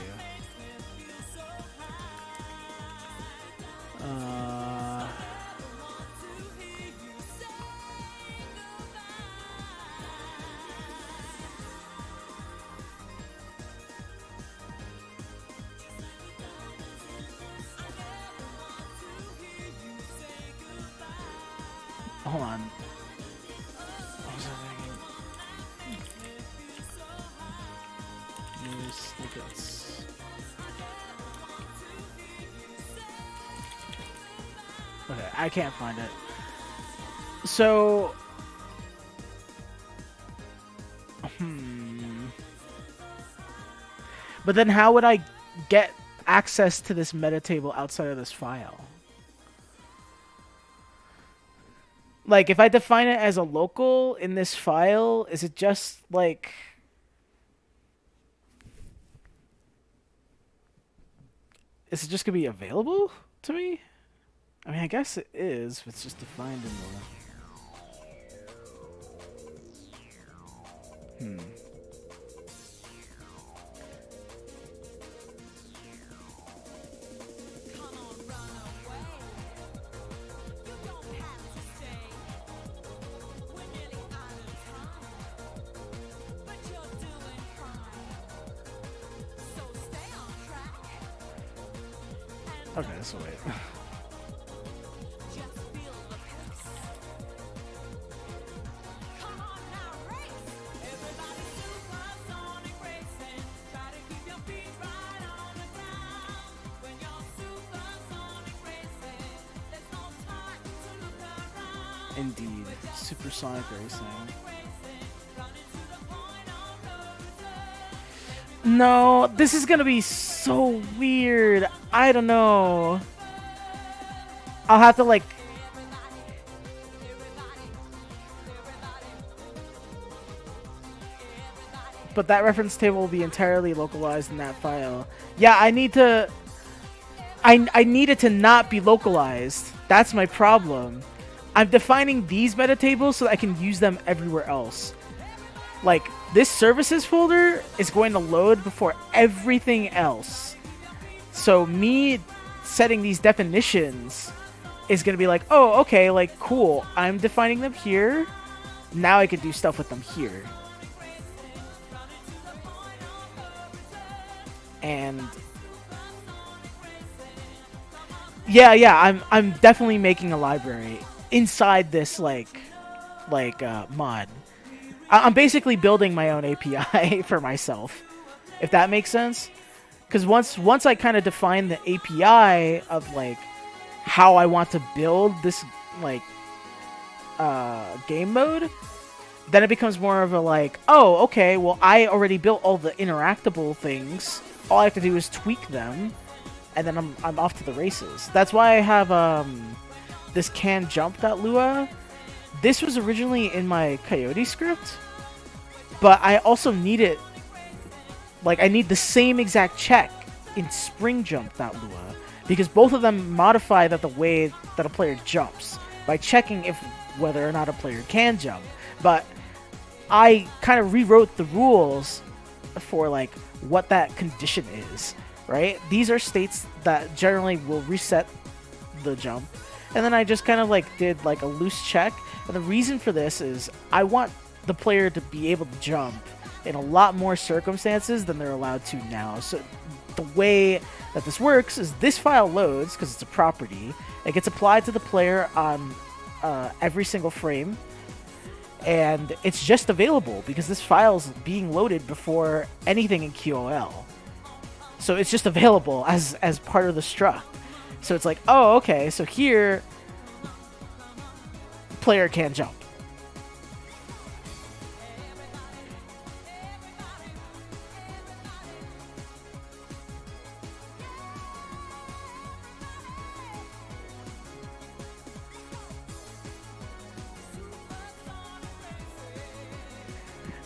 Hold on. What was I thinking? New snippets. Okay, I can't find it. So, but then how would I get access to this meta table outside of this file? Like, if I define it as a local in this file, is it just, like... Is it just going to be available to me? I mean, I guess it is, if it's just defined in the... Okay, so wait. Indeed, supersonic racing. No, this is gonna be so weird. I don't know. I'll have to, like... But that reference table will be entirely localized in that file. Yeah, I need to... I need it to not be localized. That's my problem. I'm defining these meta tables so that I can use them everywhere else. Like, this services folder is going to load before everything else. So me setting these definitions is going to be like, oh, okay, like, cool. I'm defining them here. Now I can do stuff with them here. And yeah, I'm definitely making a library inside this mod. I'm basically building my own API for myself, if that makes sense. Because once I kind of define the API of like how I want to build this like game mode, then it becomes more of a like, oh, okay, well I already built all the interactable things. All I have to do is tweak them, and then I'm off to the races. That's why I have this can jump.lua. This was originally in my Coyote script, but I also need it, like, I need the same exact check in springjump.lua, because both of them modify that the way that a player jumps by checking if whether or not a player can jump. But I kind of rewrote the rules for like what that condition is, right? These are states that generally will reset the jump, and then I just kind of like did like a loose check. And the reason for this is I want the player to be able to jump in a lot more circumstances than they're allowed to now. So the way that this works is this file loads because it's a property. It gets applied to the player on every single frame, and it's just available because this file is being loaded before anything in QOL. So it's just available as part of the struct. So it's like, oh, okay, so here player can jump.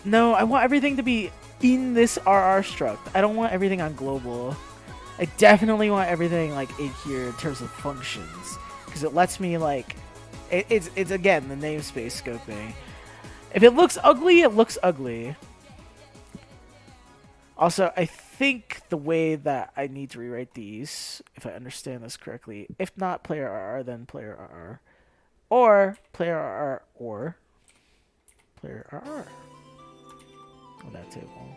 No, I want everything to be in this RR struct. I don't want everything on global. I definitely want everything like in here in terms of functions, because it lets me like, it's again the namespace scoping. If it looks ugly, it looks ugly. Also, I think the way that I need to rewrite these, if I understand this correctly, if not player RR, then player RR, or player RR or player RR on that table.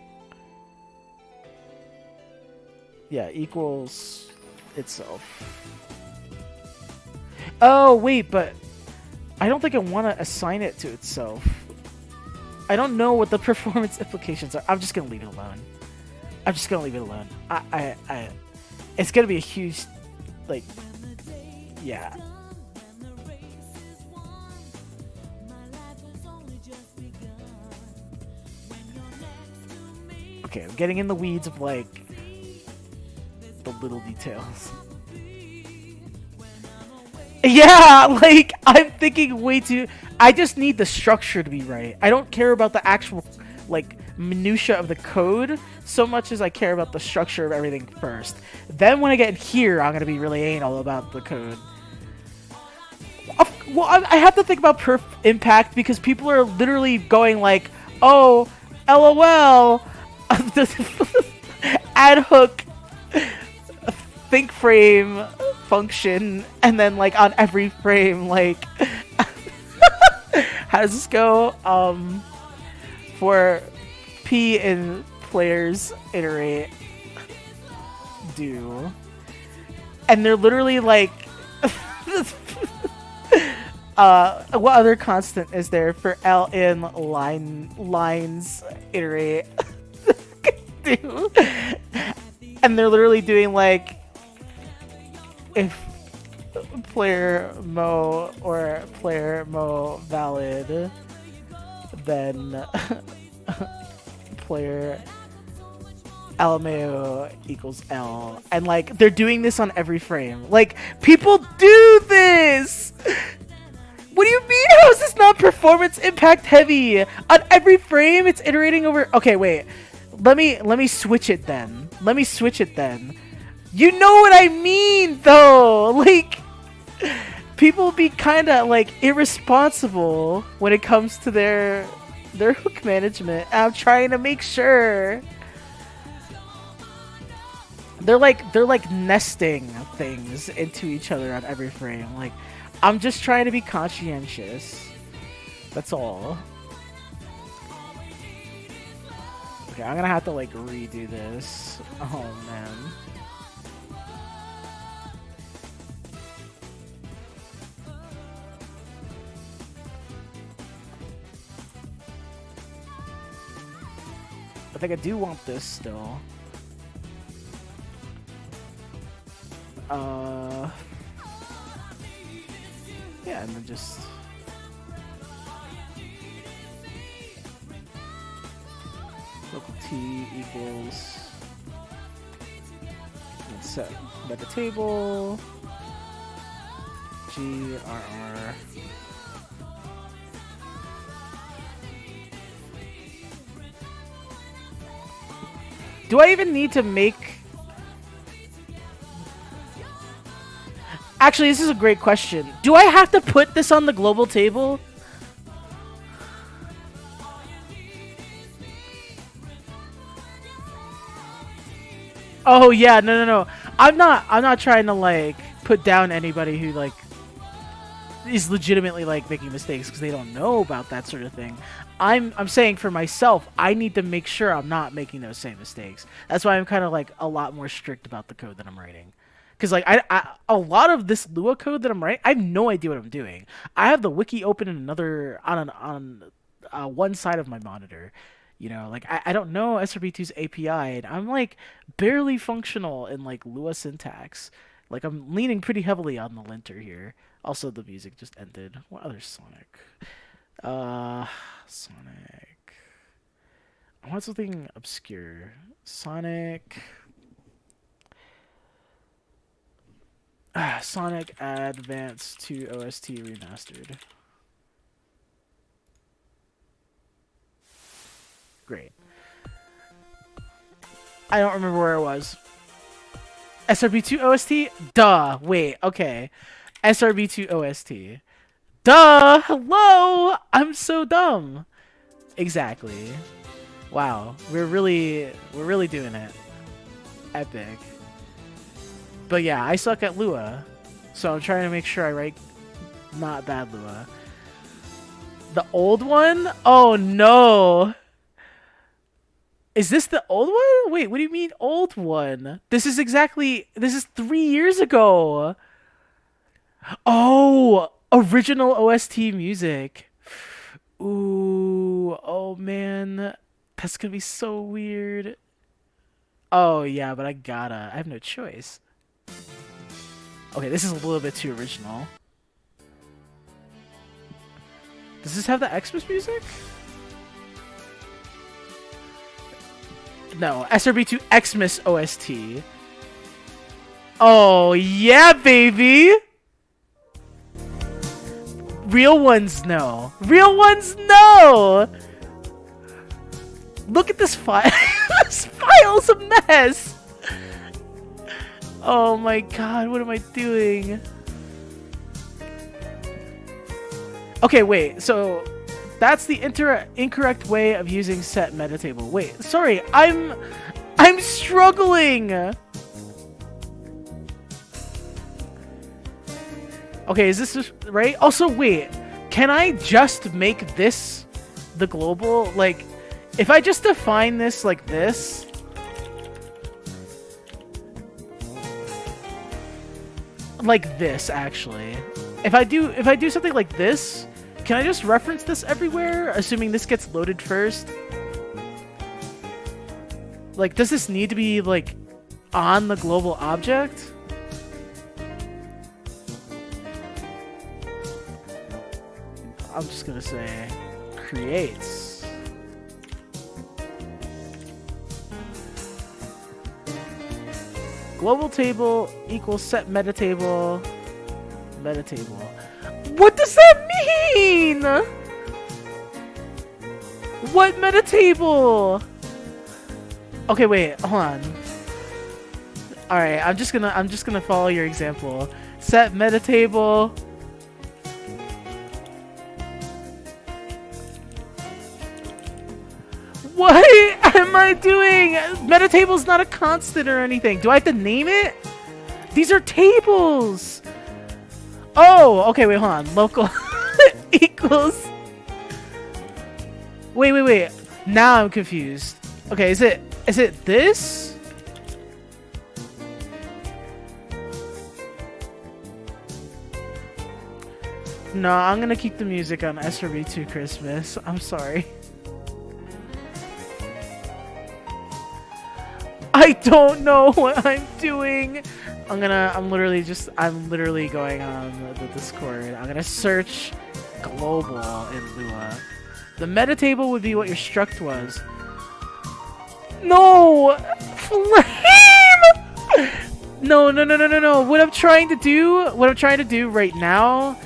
Yeah, equals itself. Oh, wait, but I don't think I want to assign it to itself. I don't know what the performance implications are. I'm just going to leave it alone. I'm just going to leave it alone. It's going to be a huge, like, yeah. Okay, I'm getting in the weeds of, like, the little details. Yeah, like, I'm thinking way too... I just need the structure to be right. I don't care about the actual, like, minutia of the code so much as I care about the structure of everything first. Then when I get in here, I'm going to be really anal about the code. Well, I have to think about perf impact because people are literally going like, oh, LOL, ad hook think frame function, and then like on every frame, like how does this go? For P in players iterate do, and they're literally like what other constant is there for L in lines iterate do? And they're literally doing like if player mo or player mo valid, then player LMAO equals L, and like they're doing this on every frame. Like people do this. What do you mean? How is this not performance impact heavy? On every frame, it's iterating over. Okay, wait. Let me switch it then. Let me switch it then. You know what I mean, though. Like, people be kind of like irresponsible when it comes to their hook management. I'm trying to make sure. They're like nesting things into each other on every frame. Like, I'm just trying to be conscientious. That's all. Okay, I'm gonna have to like redo this. Oh man. I think I do want this still. Yeah, and then just local t equals and set meta table grr. Do I even need to make... Actually, this is a great question. Do I have to put this on the global table? Oh yeah, no. I'm not trying to like put down anybody who like is legitimately like making mistakes because they don't know about that sort of thing. I'm saying for myself, I need to make sure I'm not making those same mistakes. That's why I'm kind of like a lot more strict about the code that I'm writing. Because like a lot of this Lua code that I'm writing, I have no idea what I'm doing. I have the wiki open in another on one side of my monitor. You know, like I don't know SRB2's API, and I'm like barely functional in like Lua syntax. Like I'm leaning pretty heavily on the linter here. Also, the music just ended. What other Sonic? Sonic. I want something obscure. Sonic. Sonic Advance 2 OST Remastered. Great. I don't remember where it was. SRB2 OST? Duh. Wait, okay. SRB2 OST. Duh! Hello! I'm so dumb. Exactly. Wow. We're really doing it. Epic. But yeah, I suck at Lua. So I'm trying to make sure I write not bad Lua. The old one? Oh no! Is this the old one? Wait, what do you mean old one? This is 3 years ago. Oh, original OST music. Ooh, oh man. That's gonna be so weird. Oh yeah, but I have no choice. Okay, this is a little bit too original. Does this have the Xmas music? No, SRB2 Xmas OST. Oh, yeah, baby! Real ones, no. Real ones, no! Look at this file. This file's a mess! Oh my god, what am I doing? Okay, wait, so that's the incorrect way of using set meta table. Wait, sorry, I'm struggling. Okay, is this right? Also, wait, can I just make this the global? Like, if I just define this like this, actually, if I do something like this. Can I just reference this everywhere, assuming this gets loaded first? Like, does this need to be, like, on the global object? I'm just gonna say, creates. Global table equals set meta table. Meta table. What does that mean? What meta table? Okay, wait, hold on. All right, I'm just gonna follow your example. Set meta table. What am I doing? Meta table's not a constant or anything. Do I have to name it? These are tables. Oh, okay, wait, hold on. Local equals. Wait. Now I'm confused. Okay, is it this? No, I'm gonna keep the music on SRB2 Christmas. I'm sorry. I don't know what I'm doing. I'm literally going on the Discord. I'm gonna search global in Lua. The meta table would be what your struct was. No! Flame! No. What I'm trying to do right now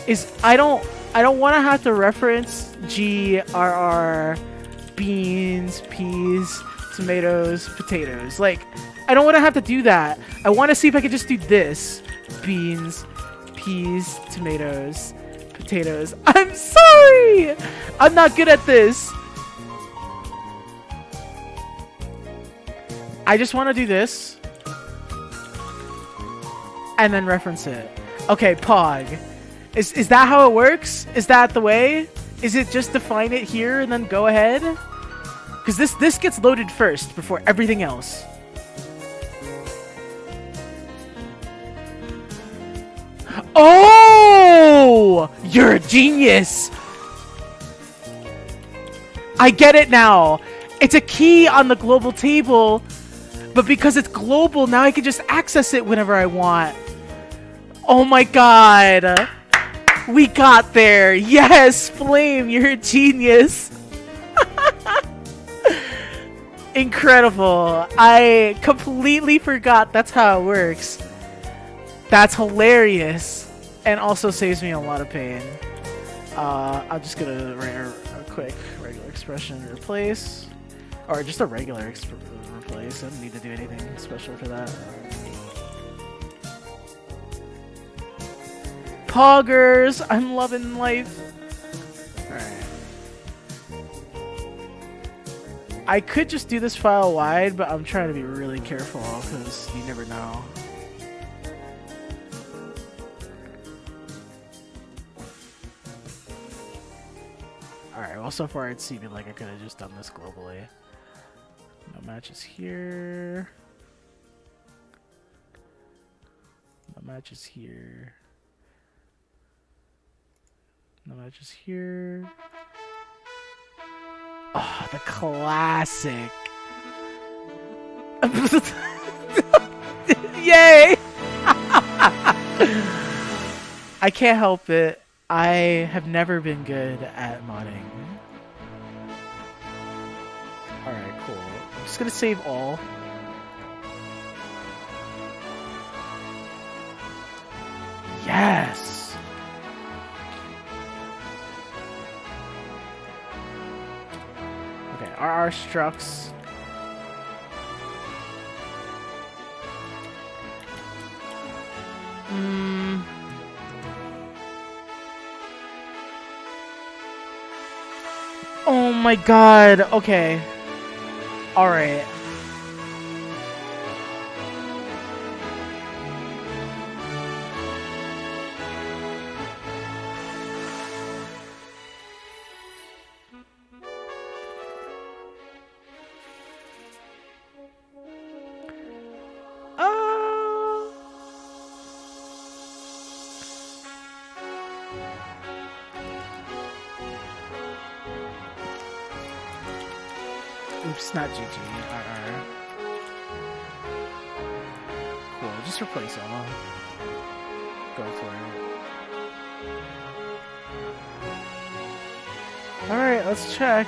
is I don't want to have to reference GRR, beans, peas, tomatoes, potatoes. Like, I don't want to have to do that. I want to see if I can just do this. Beans, peas, tomatoes, potatoes. I'm sorry! I'm not good at this. I just want to do this. And then reference it. Okay, Pog. Is that how it works? Is that the way? Is it just define it here and then go ahead? Because this gets loaded first before everything else. Oh! You're a genius! I get it now. It's a key on the global table, but because it's global, now I can just access it whenever I want. Oh my god. We got there. Yes, Flame, you're a genius. Incredible. I completely forgot that's how it works. That's hilarious. And also saves me a lot of pain. I'm just gonna write a quick quick regular expression replace. Or just a regular replace. I don't need to do anything special for that. Poggers! I'm loving life. Alright. I could just do this file wide, but I'm trying to be really careful because you never know. Alright, well so far it seemed like I could have just done this globally. No matches here. No matches here. No matches here. Oh, the classic. Yay! I can't help it. I have never been good at modding. Alright, cool. I'm just gonna save all. Yes! Okay, RR structs. Oh my god, okay. Alright. Oops, not GG. Cool, just replace all. Go for it. Alright, let's check.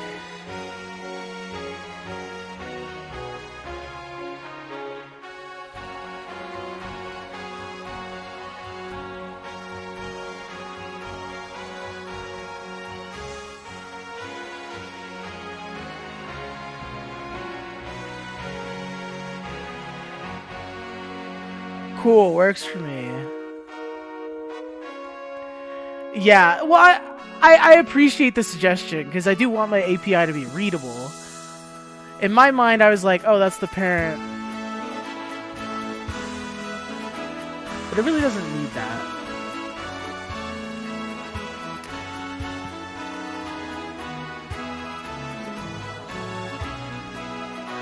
Cool, works for me. Yeah, well, I appreciate the suggestion, because I do want my API to be readable. In my mind, I was like, oh, that's the parent. But it really doesn't need that.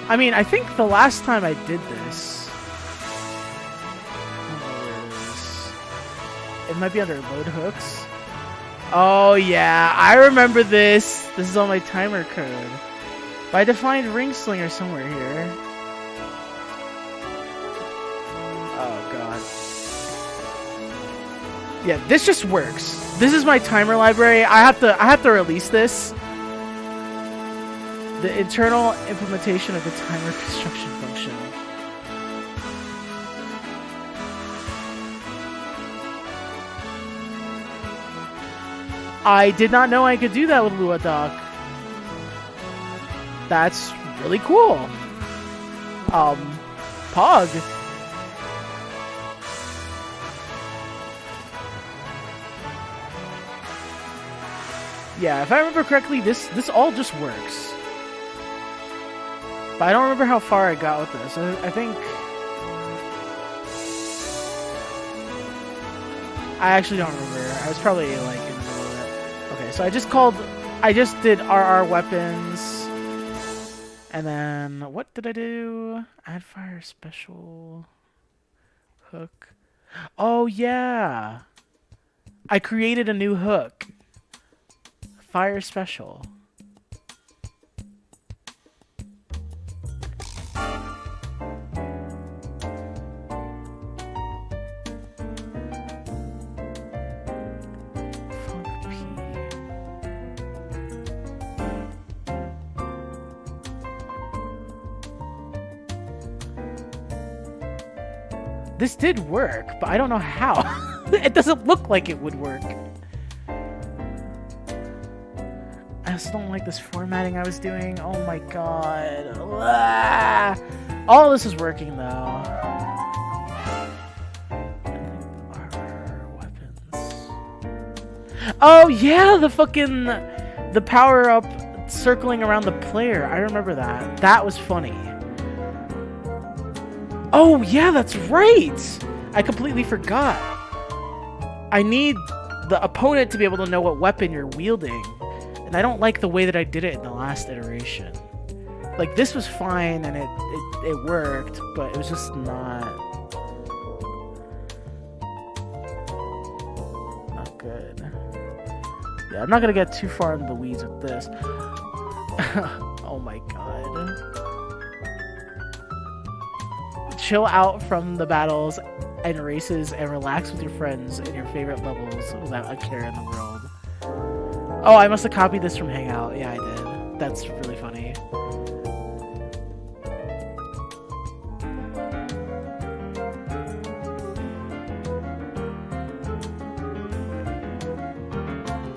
I mean, I think the last time I did this... It might be under load hooks. Oh yeah, I remember this. This is on my timer code. But I defined ring slinger somewhere here. Oh god. Yeah, this just works. This is my timer library. I have to release this. The internal implementation of the timer construction function. I did not know I could do that with Lua Doc. That's really cool. Pog. Yeah, if I remember correctly, this all just works. But I don't remember how far I got with this. I think... I actually don't remember. I was probably like... So I just did RR weapons, and then what did I do? Add fire special hook. Oh yeah, I created a new hook. Fire special. This did work, but I don't know how. It doesn't look like it would work. still don't like this formatting I was doing. Oh my god. Ah! All this is working though. Oh yeah, the power up circling around the player. I remember that. That was funny. Oh yeah, that's right. I completely forgot. I need the opponent to be able to know what weapon you're wielding. And I don't like the way that I did it in the last iteration. Like, this was fine and it worked, but it was just not good. Yeah, I'm not gonna get too far into the weeds with this. Oh my god. Chill out from the battles and races and relax with your friends in your favorite levels without a care in the world. Oh, I must have copied this from Hangout. Yeah, I did. That's really funny.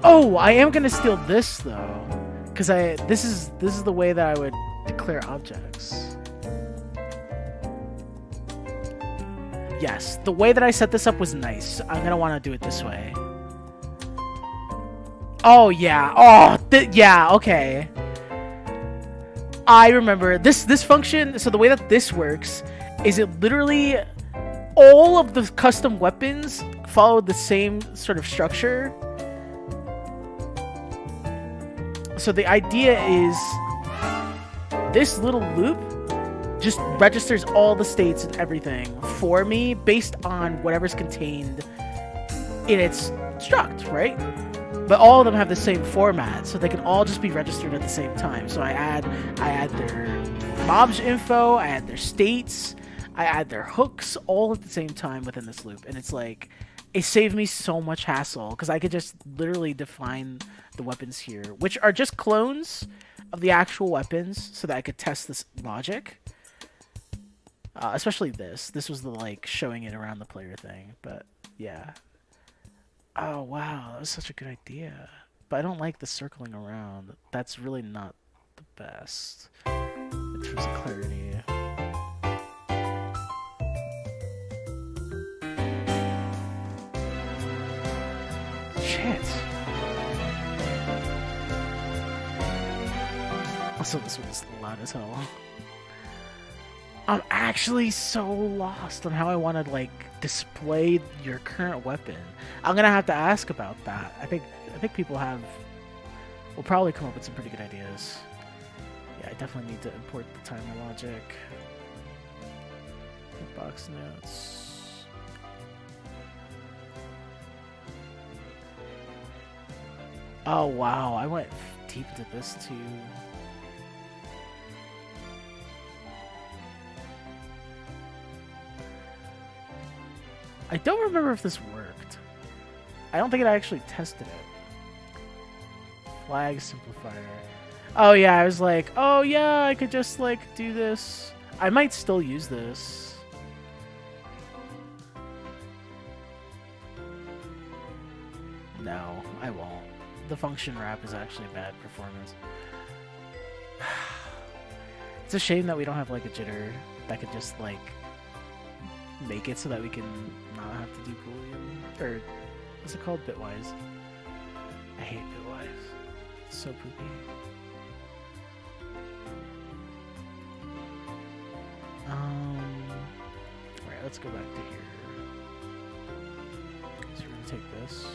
Oh, I am gonna steal this though, because this is the way that I would declare objects. Yes, the way that I set this up was nice. I'm gonna want to do it this way. Oh yeah. Oh, yeah. Okay. I remember this function. So the way that this works is it literally all of the custom weapons follow the same sort of structure. So the idea is this little loop just registers all the states and everything for me based on whatever's contained in its struct, right? But all of them have the same format, so they can all just be registered at the same time. So I add their mobs info, I add their states, I add their hooks all at the same time within this loop, and it's like it saved me so much hassle because I could just literally define the weapons here, which are just clones of the actual weapons, so that I could test this logic. Especially this. This was the like showing it around the player thing, but yeah. Oh wow, that was such a good idea. But I don't like the circling around. That's really not the best in terms of clarity. Shit. Also, this one's loud as hell. I'm actually so lost on how I want to like display your current weapon. I'm gonna have to ask about that. I think people will probably come up with some pretty good ideas. Yeah, I definitely need to import the timer logic. Hitbox notes. Oh wow, I went deep into this too. I don't remember if this worked. I don't think I actually tested it. Flag simplifier. Oh yeah, I was like, oh yeah, I could just like do this. I might still use this. No, I won't. The function wrap is actually bad performance. It's a shame that we don't have like a jitter that could just like make it so that we can not have to do Boolean, or what's it called, bitwise. I hate bitwise. It's so poopy. Alright, let's go back to here. So we're gonna take this.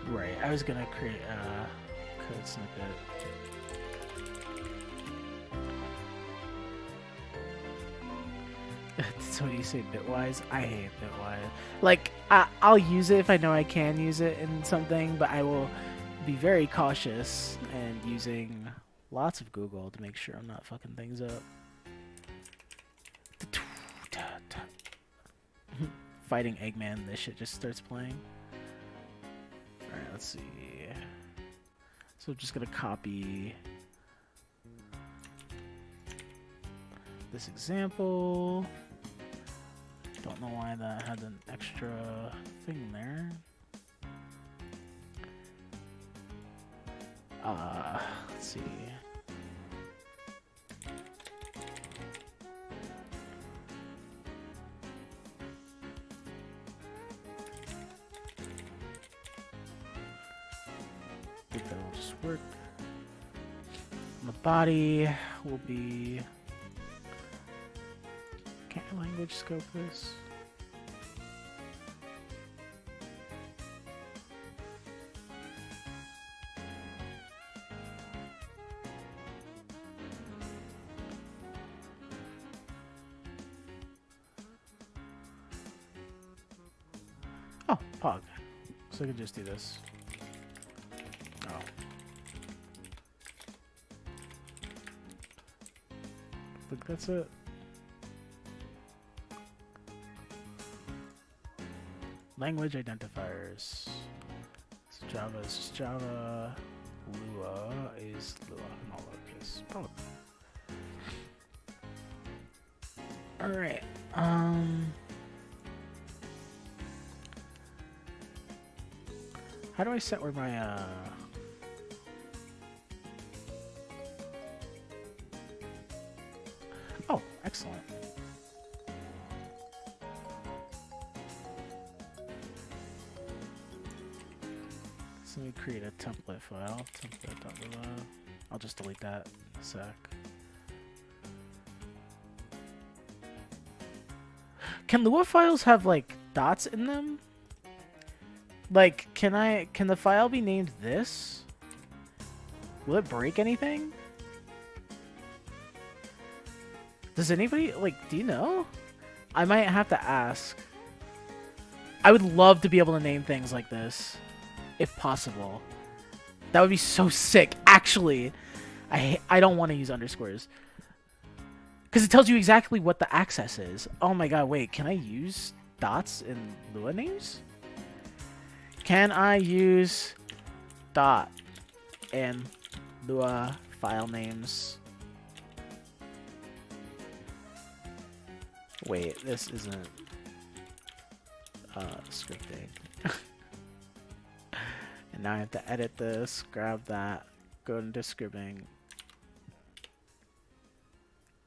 Right, I was gonna create a code snippet. So you say bitwise? I hate bitwise. Like, I'll use it if I know I can use it in something, but I will be very cautious and using lots of Google to make sure I'm not fucking things up. Fighting Eggman, this shit just starts playing. Alright, let's see. So I'm just gonna copy this example. Don't know why that had an extra thing there. Let's see. I think that'll just work. The body will be. Can't language scope this? Oh, Pog. So I can just do this. Oh. I think that's it. Language identifiers. So Java is just Java. Lua is Lua. Not lowercase. Probably. Alright. How do I set where my Oh, excellent. So let me create a template file. Template.lua. I'll just delete that in a sec. Can Lua files have like dots in them? Like, can the file be named this? Will it break anything? Does anybody, like, do you know? I might have to ask. I would love to be able to name things like this, if possible. That would be so sick. Actually, I don't want to use underscores. Because it tells you exactly what the access is. Oh my god, wait, can I use dots in Lua names? Can I use dot in Lua file names? Wait, this isn't scripting. And now I have to edit this, grab that, go into scripting.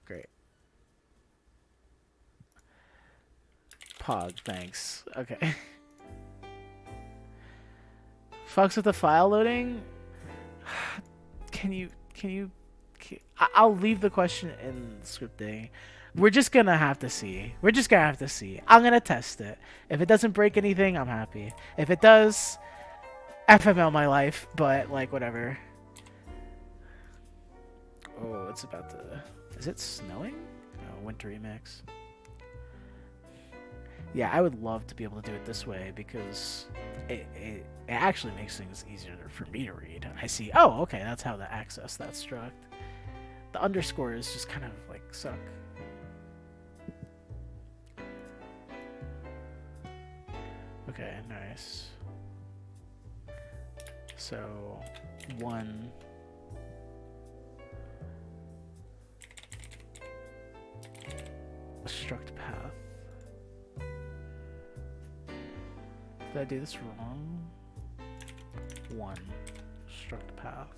Great. Pog, thanks. Okay. Fucks with the file loading? I'll leave the question in scripting. We're just gonna have to see. I'm gonna test it. If it doesn't break anything, I'm happy. If it does, FML my life, but like whatever. Oh, it's about to... Is it snowing? No, wintry mix. Yeah, I would love to be able to do it this way because it actually makes things easier for me to read. I see, oh, okay, that's how to access that struct. The underscores just kind of like suck. Okay, nice. So, one... struct path. Did I do this wrong? One struct path.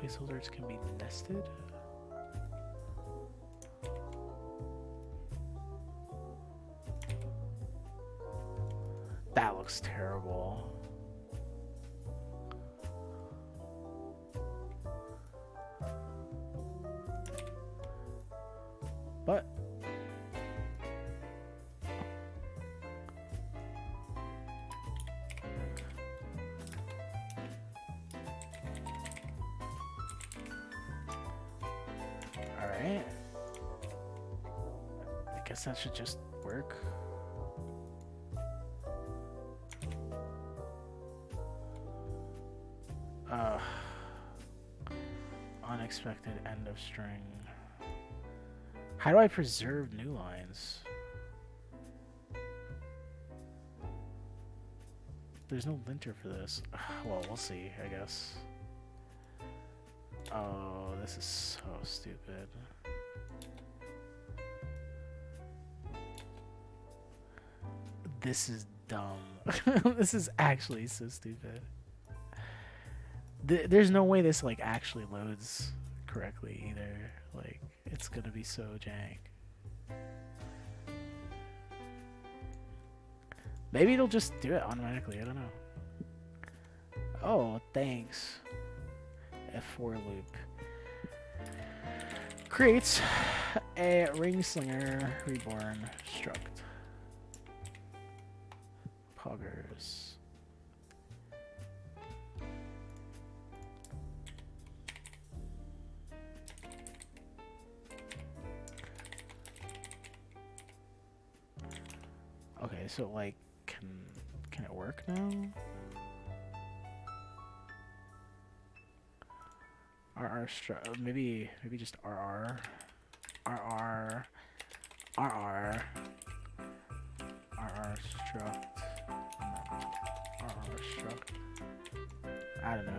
Placeholders can be nested. That looks terrible. But all right, I guess that should just work. Unexpected end of string. How do I preserve new lines? there's no linter for this. Well, we'll see, I guess. Oh, this is so stupid. This is dumb. This is actually so stupid. There's no way this like actually loads correctly either. Like, it's gonna be so jank. Maybe it'll just do it automatically. I don't know. Oh, thanks. F4 loop creates a ring slinger reborn struct. Poggers. Okay, so like, can it work now? RR struct, maybe just RR, RR, RR, RR struct, RR struct. I don't know.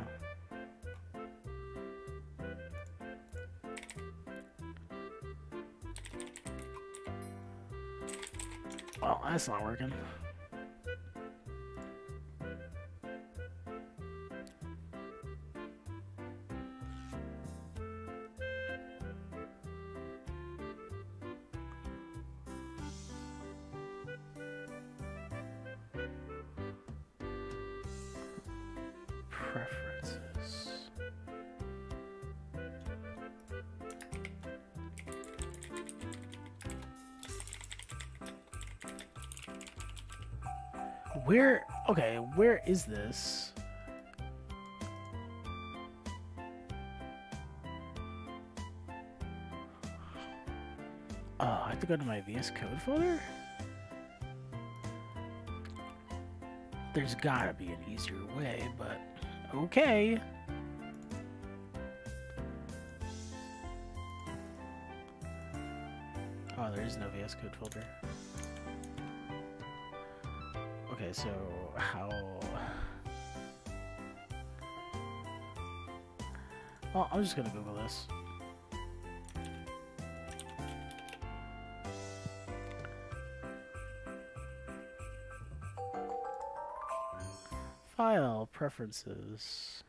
Well, that's not working. Preferences. Where? Okay, where is this? Oh, I have to go to my VS Code folder? There's gotta be an easier way, but okay. Oh, there is no VS Code folder. Okay, so how... Well, I'm just gonna Google this. File preferences.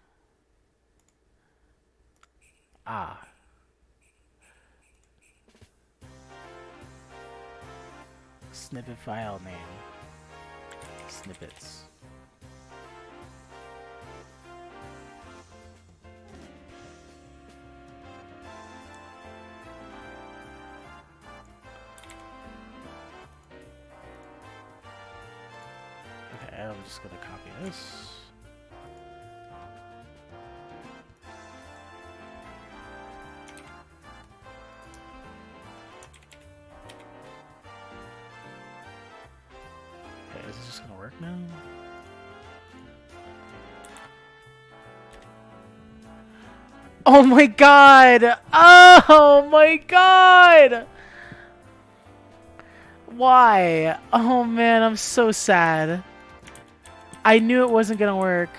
Ah. Snippet file name. Snippets. Okay, I'm just gonna copy this. Okay, is this just gonna work now? Oh my god! Oh my god! Why? Oh man, I'm so sad. I knew it wasn't gonna work.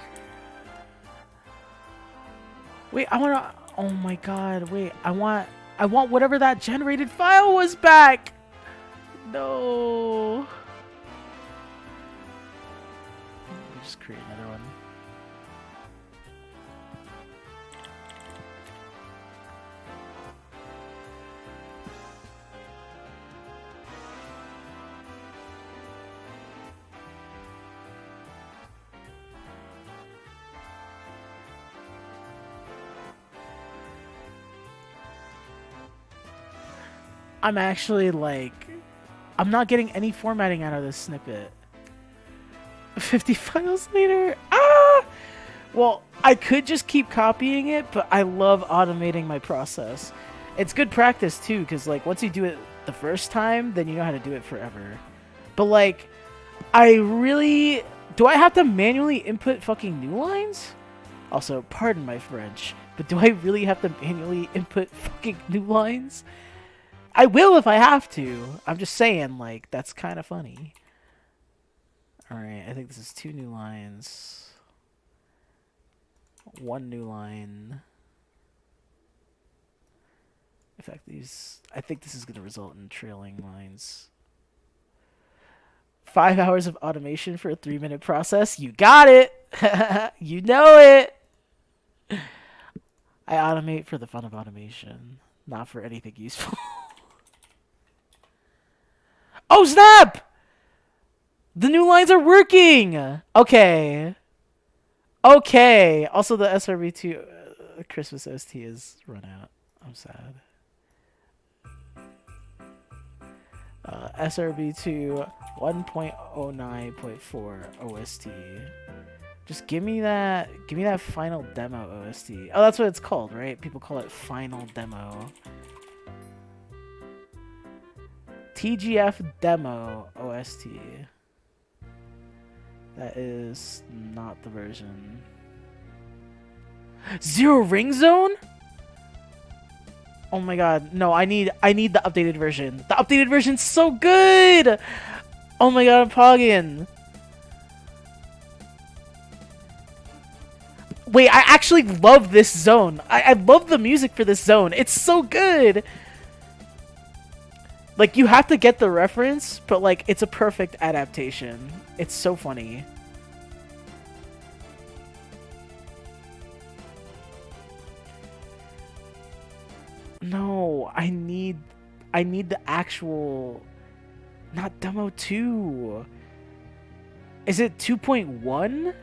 Wait, I wanna... Oh my god, wait. I want whatever that generated file was back! No. Let me just create another one. I'm actually like, I'm not getting any formatting out of this snippet. 50 files later. Ah! Well, I could just keep copying it, but I love automating my process. It's good practice too, because like once you do it the first time, then you know how to do it forever. But like, I really... Do I have to manually input fucking new lines? Also, pardon my French, but do I really have to manually input fucking new lines? I will if I have to. I'm just saying, like, that's kind of funny. Alright, I think this is 2 new lines. 1 new line. In fact, I think this is going to result in trailing lines. 5 hours of automation for a 3-minute process. You got it! You know it! I automate for the fun of automation, not for anything useful. Oh, snap! The new lines are working! Okay. Okay. Also, the SRB2 Christmas OST is run out. I'm sad. SRB2 1.09.4 OST. Just give me that final demo OST. Oh, that's what it's called, right? People call it final demo. TGF demo OST. That is not the version. Zero Ring Zone? Oh my god, no, I need the updated version. The updated version's so good! Oh my god, I'm pogging. Wait, I actually love this zone. I love the music for this zone. It's so good! Like, you have to get the reference, but like, it's a perfect adaptation. It's so funny. No, I need the actual, not demo 2. Is it 2.1?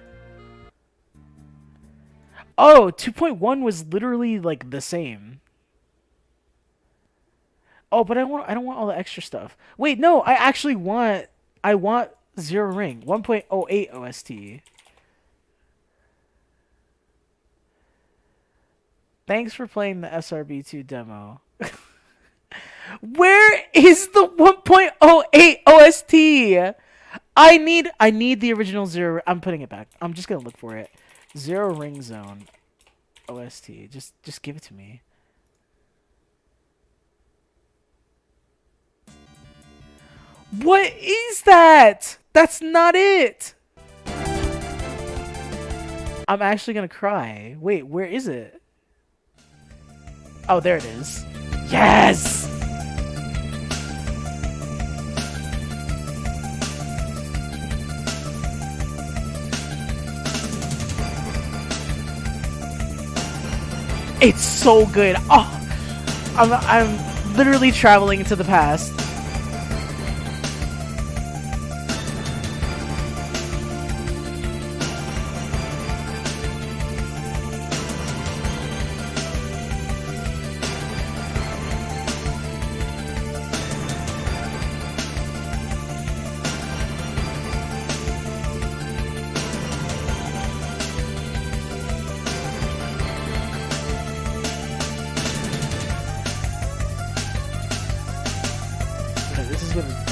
Oh, 2.1 was literally like the same. Oh, but I don't want all the extra stuff. Wait, no, I want Zero Ring 1.08 OST. Thanks for playing the SRB2 demo. Where is the 1.08 OST? I need the original Zero. I'm putting it back. I'm just gonna look for it. Zero Ring Zone OST. Just give it to me. What is that? That's not it. I'm actually gonna cry. Wait, where is it? Oh, there it is. Yes! It's so good. Oh, I'm literally traveling into the past.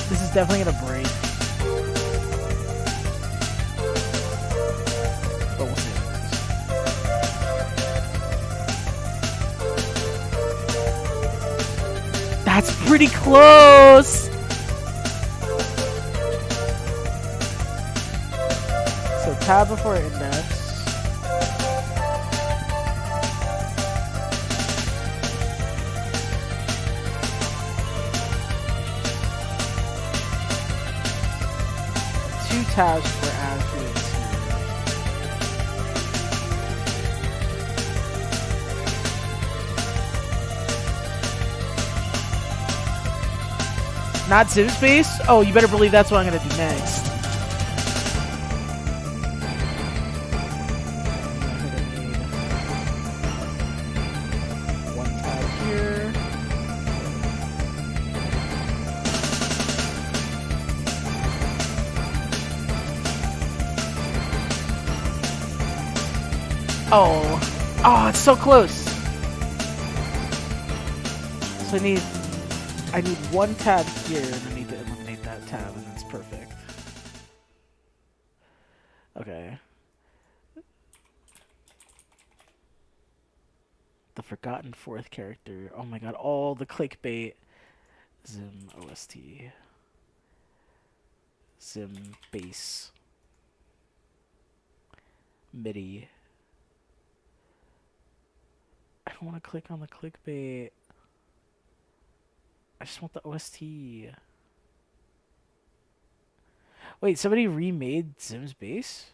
This is definitely gonna break. But we'll see. That's pretty close! So tab before index. Tabs for attitudes. Not sim space? Oh, you better believe that's what I'm gonna do next. One tab here. Oh, it's so close. So I need one tab here, and I need to eliminate that tab, and that's perfect. Okay. The forgotten fourth character. Oh my god, all the clickbait. Zim OST. Zim base. MIDI. I don't want to click on the clickbait. I just want the OST. Wait, somebody remade Zim's bass?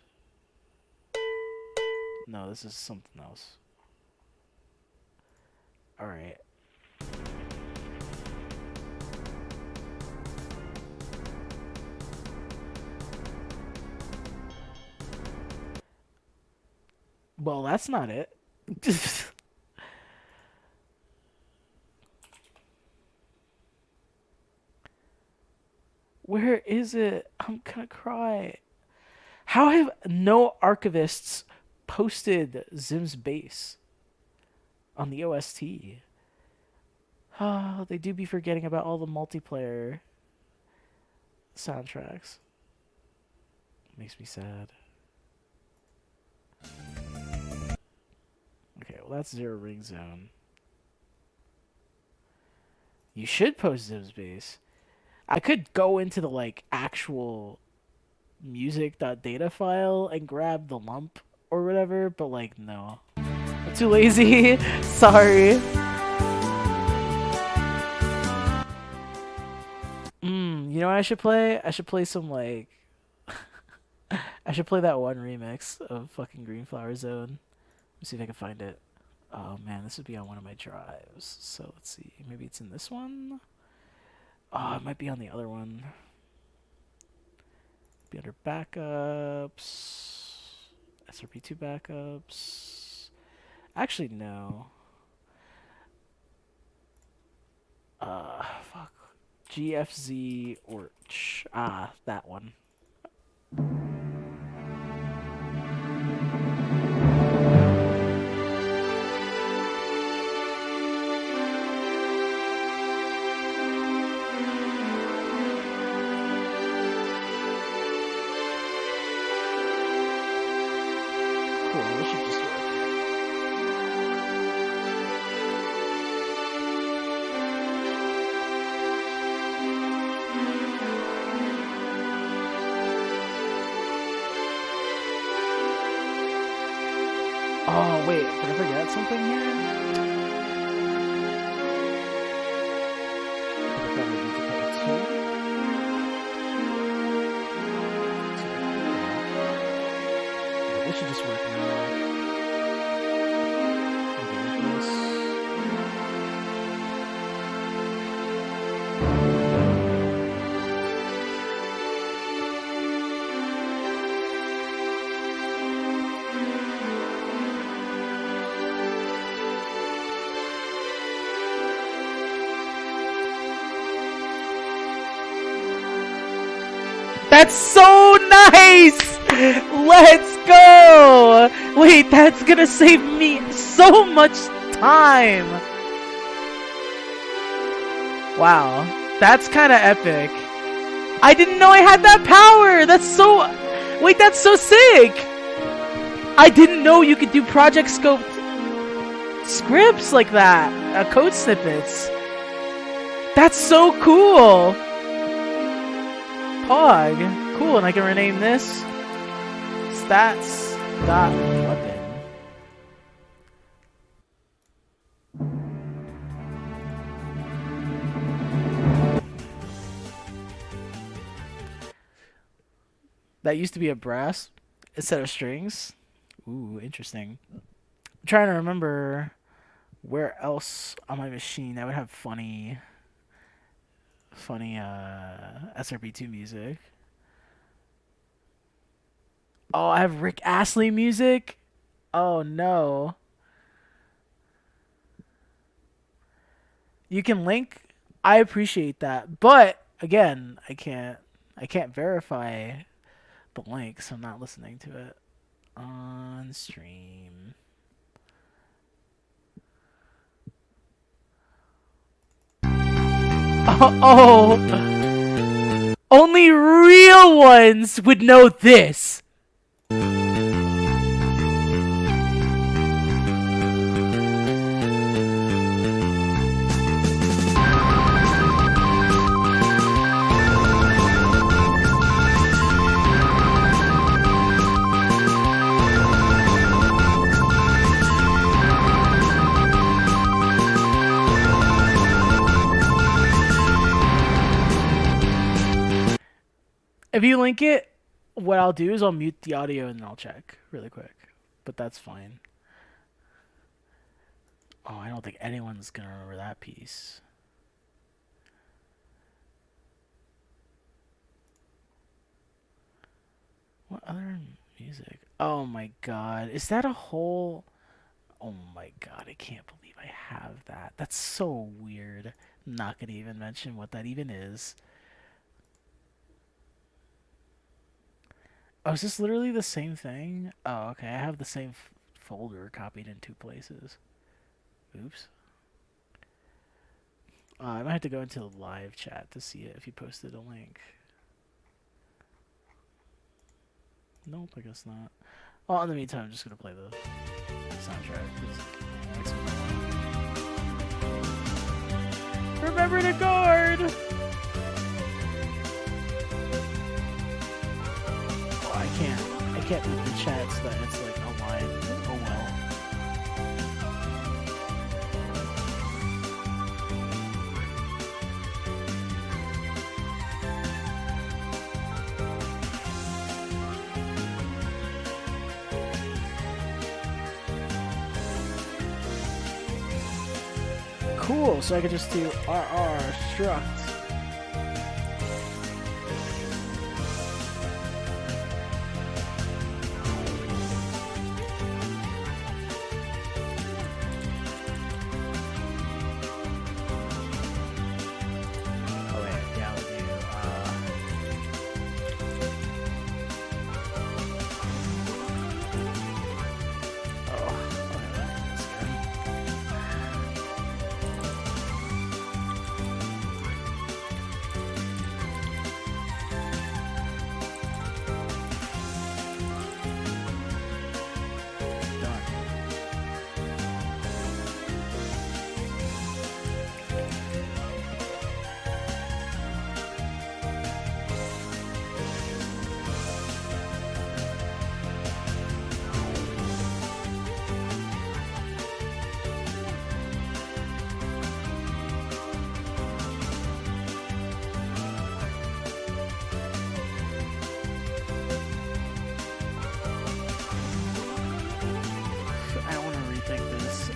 No, this is something else. Alright. Well, that's not it. Where is it? I'm gonna cry. How have no archivists posted Zim's bass on the OST? Oh, they do be forgetting about all the multiplayer soundtracks. Makes me sad. Okay, well that's Zero Ring Zone. You should post Zim's bass. I could go into the like actual music.data file and grab the lump or whatever, but like no. I'm too lazy. Sorry. You know what I should play? I should play some like I should play that one remix of fucking Green Flower Zone. Let's see if I can find it. Oh man, this would be on one of my drives. So let's see. Maybe it's in this one? Oh, it might be on the other one. Be under backups. SRP2 backups. Actually, no. Fuck. GFZ Orch. Ah, that one. Oh, wait, did I forget something here? I think I need to pay 2. Okay, this should just work now. Okay, this. That's so nice! Let's go! Wait, that's gonna save me so much time! Wow, that's kinda epic. I didn't know I had that power! That's so... Wait, that's so sick! I didn't know you could do project scope scripts like that! Code snippets. That's so cool! Pog. Cool, and I can rename this stats.weapon. That used to be a brass instead of strings. Ooh, interesting. I'm trying to remember where else on my machine that would have funny SRP2 music. Oh, I have Rick Astley music? Oh no. You can link? I appreciate that. But again, I can't verify the link, so I'm not listening to it on stream. Oh, only real ones would know this. If you link it, what I'll do is I'll mute the audio and then I'll check really quick. But that's fine. Oh, I don't think anyone's gonna remember that piece. What other music? Oh my god. Is that a whole... Oh my god, I can't believe I have that. That's so weird. I'm not gonna even mention what that even is. Oh, is this literally the same thing? Oh, okay. I have the same folder copied in two places. Oops. I might have to go into the live chat to see it if you posted a link. Nope, I guess not. Well, in the meantime, I'm just gonna play the soundtrack. Remember to guard! Oh, I can't move the chat so that it's like a line. Oh well. Cool, so I could just do RR struct. Oh wait, yeah, I'll do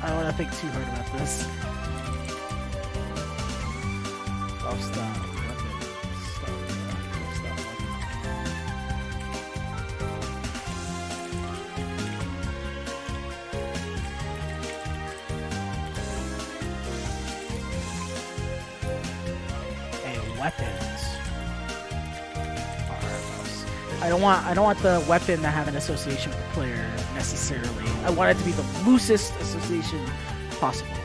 I don't want to think too hard about this. I'll stop. Hey, weapons. I don't want the weapon to have an association with the player necessarily. I want it to be the loosest association possible.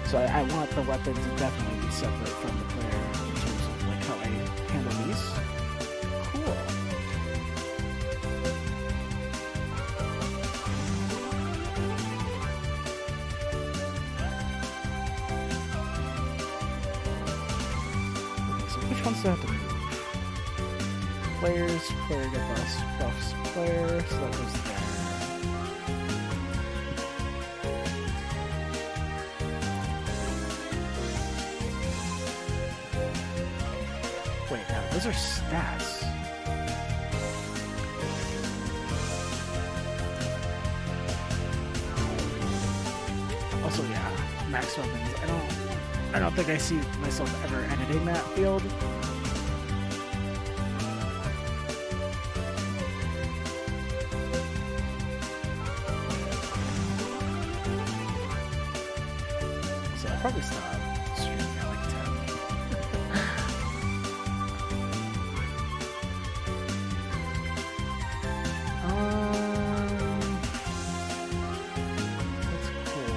So I want the weapon to definitely be separate from the player in terms of like how I handle these. Cool. Okay, so which ones do I have to move? Players, player get buffs, player, so that goes there. Wait, now those are stats. Also, yeah, max weapons. I don't think I see myself ever editing that field. Probably stop streaming at like 10. That's cool.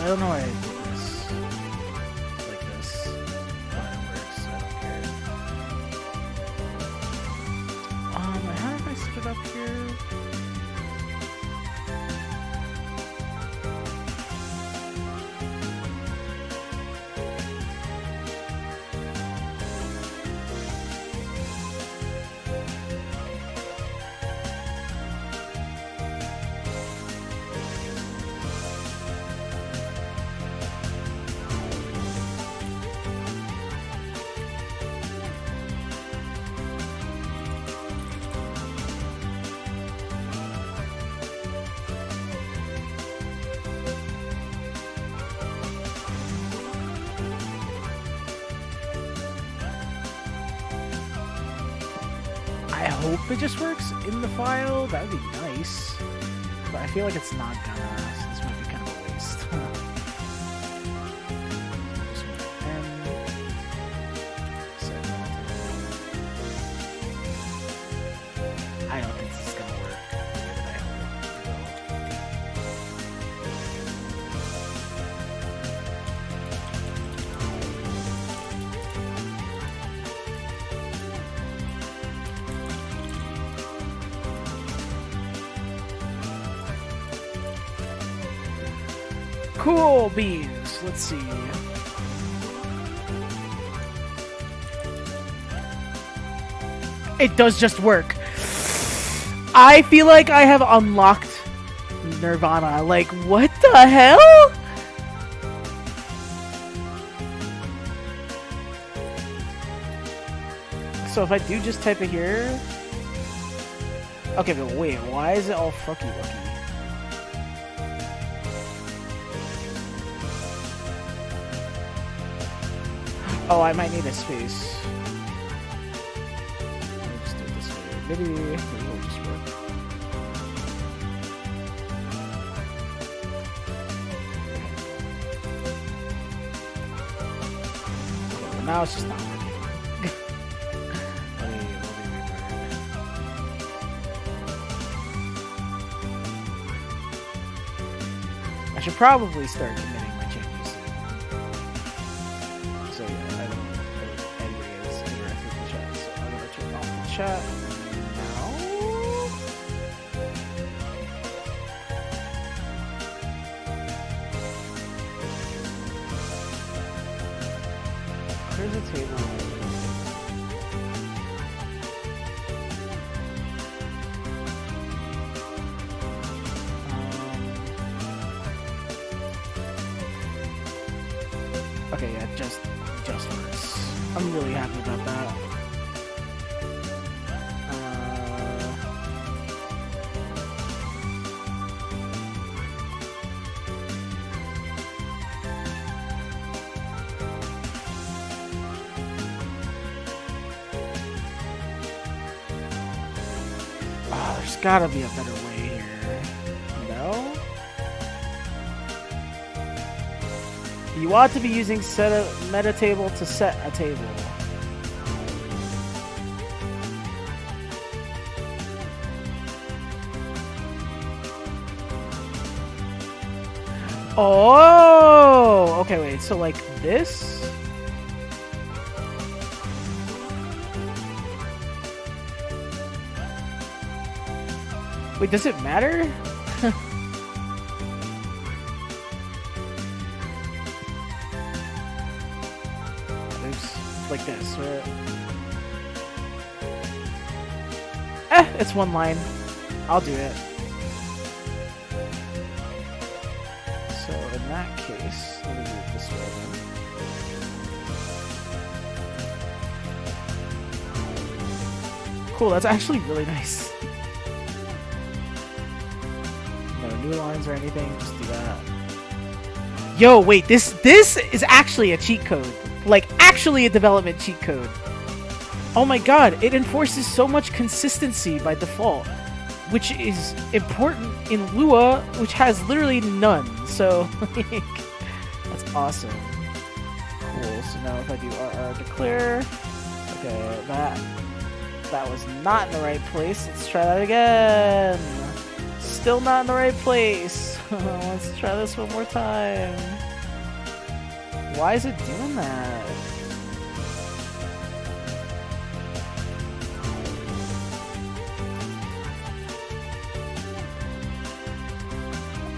I don't know why I did this like this, but it works, so I don't care. How did I set it up here? I hope it just works in the file. That would be nice. But I feel like it's not gonna, so this might be kind of a waste. Just want M, segment. I don't think this is gonna work the way that I hope Cool beans. Let's see. It does just work. I feel like I have unlocked Nirvana. Like, what the hell? So if I do just type it here... Okay, but wait, why is it all fucky-wucky? Oh, I might need a space. Let me just do it this way. Maybe it will just work. Okay, well now it's just not working. Let me revert. I should probably start committing my changes soon. So yeah, I don't know if anybody is interacting with the chat, so I'm gonna turn off the chat now. Clear the table. Okay, yeah, just works. I'm really happy about that. Oh, there's gotta be a better way here. No? You ought to be using set a meta table to set a table. Oh, okay, wait. So like this? Wait, does it matter? Like this, right? It's one line. I'll do it. So in that case, let me do it this way then. Cool, that's actually really nice. No new lines or anything, just do that. Yo, wait, this is actually a cheat code. Like, actually a development cheat code. Oh my god, it enforces so much consistency by default, which is important in Lua, which has literally none. So, like, that's awesome. Cool, so now if I do RR declare, okay, that was not in the right place. Let's try that again. Still not in the right place. Let's try this one more time. Why is it doing that?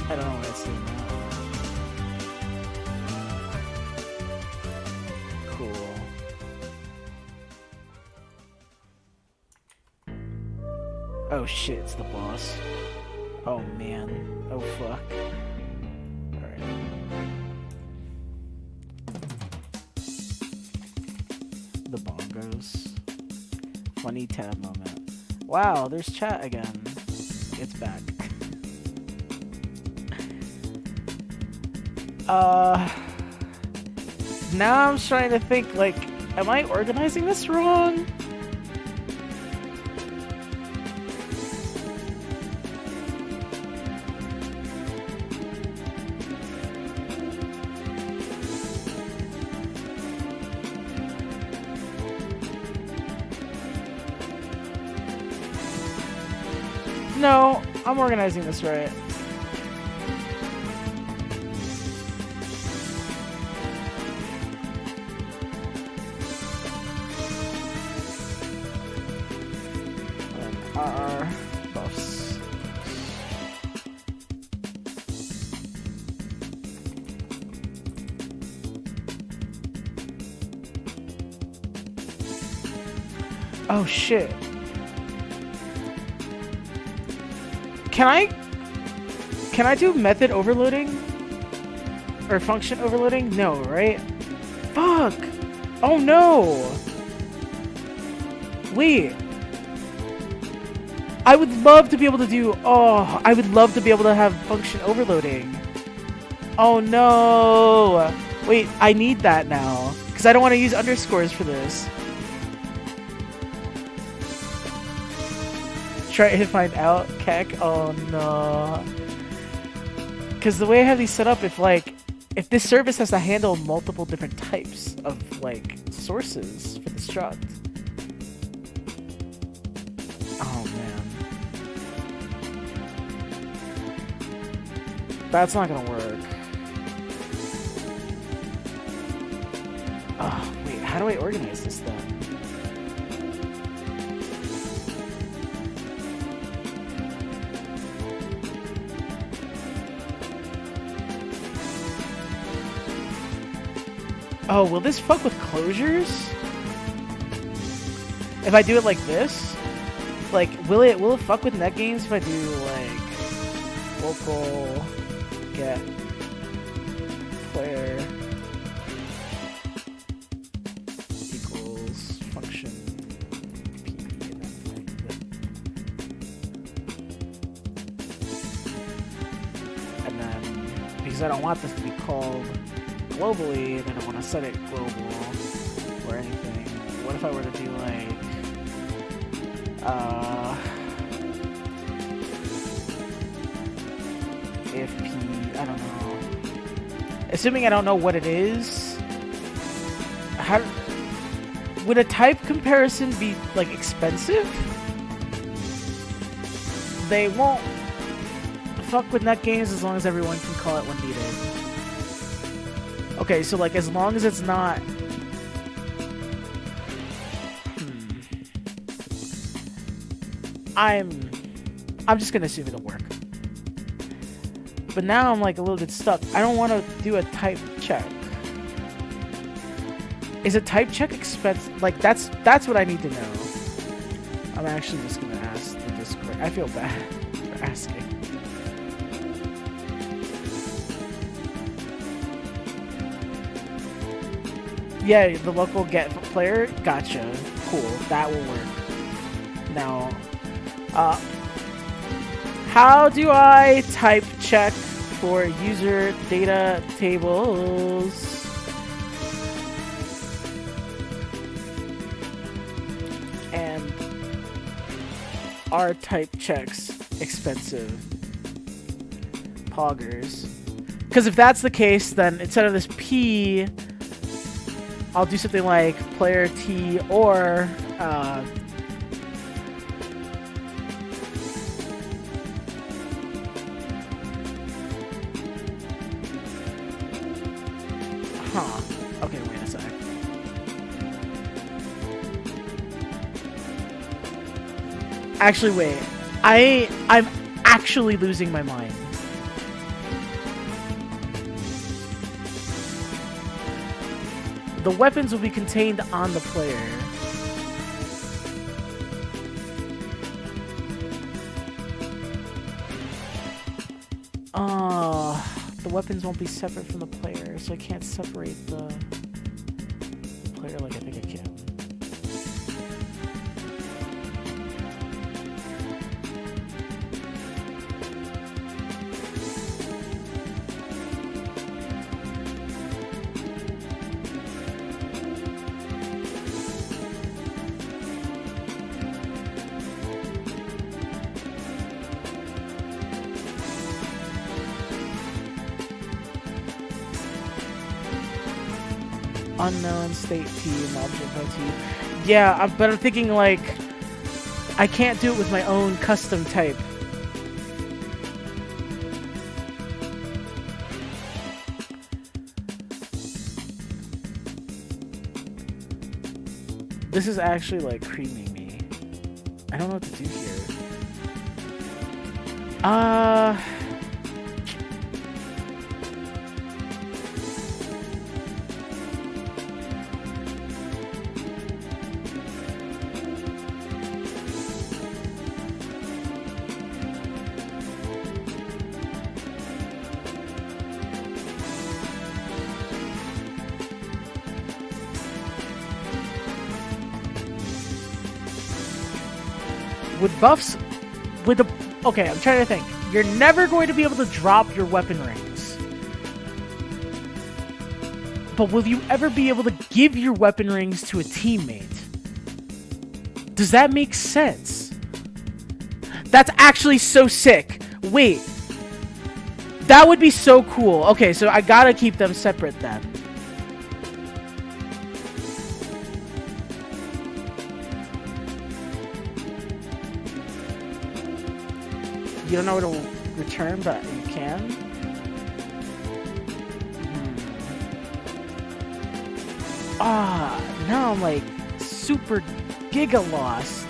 I don't know why it's doing that. Cool. Oh shit, it's the boss. Oh man. Oh fuck. Alright. The bongos. Funny tab moment. Wow, there's chat again. It's back. Now I'm trying to think, like, am I organizing this wrong? No, I'm organizing this right. R buffs. Oh shit. Can I do method overloading? Or function overloading? No, right? Fuck! Oh no! Wait. I would love to be able to do... Oh, I would love to be able to have function overloading. Oh no! Wait, I need that now. Because I don't want to use underscores for this. Try to find out, Keck. Oh no. Because the way I have these set up, if this service has to handle multiple different types of, like, sources for the struct. Oh man. That's not gonna work. Oh, wait, how do I organize this then? Oh, will this fuck with closures? If I do it like this? Like, will it fuck with net gains if I do, like, local get player equals function p and then like that. And then, because I don't want this to be called globally, and I don't want to set it global or anything. What if I were to do like if p, I don't know. Assuming I don't know what it is, how would a type comparison be like expensive? They won't fuck with net gains as long as everyone can call it when needed. Okay, so like as long as it's not I'm just gonna assume it'll work. But now I'm like a little bit stuck. I don't want to do a type check. Is a type check expensive? Like that's what I need to know. I'm actually just gonna ask the Discord. I feel bad for asking. Yeah, the local get player. Gotcha. Cool. That will work. Now, how do I type check for user data tables? And are type checks expensive? Poggers. Because if that's the case, then instead of this P, I'll do something like player T or Actually, wait. I'm actually losing my mind. The weapons will be contained on the player. The weapons won't be separate from the player, so I can't separate the player like I think I can. Unknown state T and object T. Yeah, but I'm thinking like I can't do it with my own custom type. This is actually like creaming me. I don't know what to do here. With buffs, with the... Okay, I'm trying to think. You're never going to be able to drop your weapon rings. But will you ever be able to give your weapon rings to a teammate? Does that make sense? That's actually so sick. Wait. That would be so cool. Okay, so I gotta keep them separate then. You don't know what to return, but you can. Now I'm like super giga lost.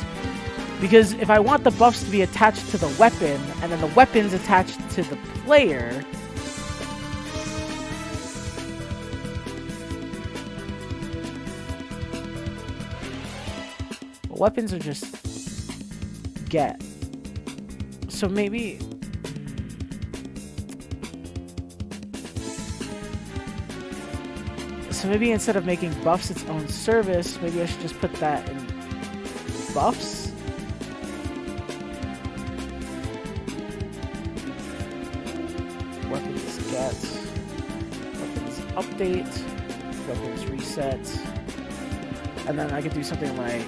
Because if I want the buffs to be attached to the weapon, and then the weapon's attached to the player... Well, weapons are just... get. So maybe... So maybe instead of making buffs its own service, maybe I should just put that in buffs? Weapons get, weapons update, weapons reset, and then I could do something like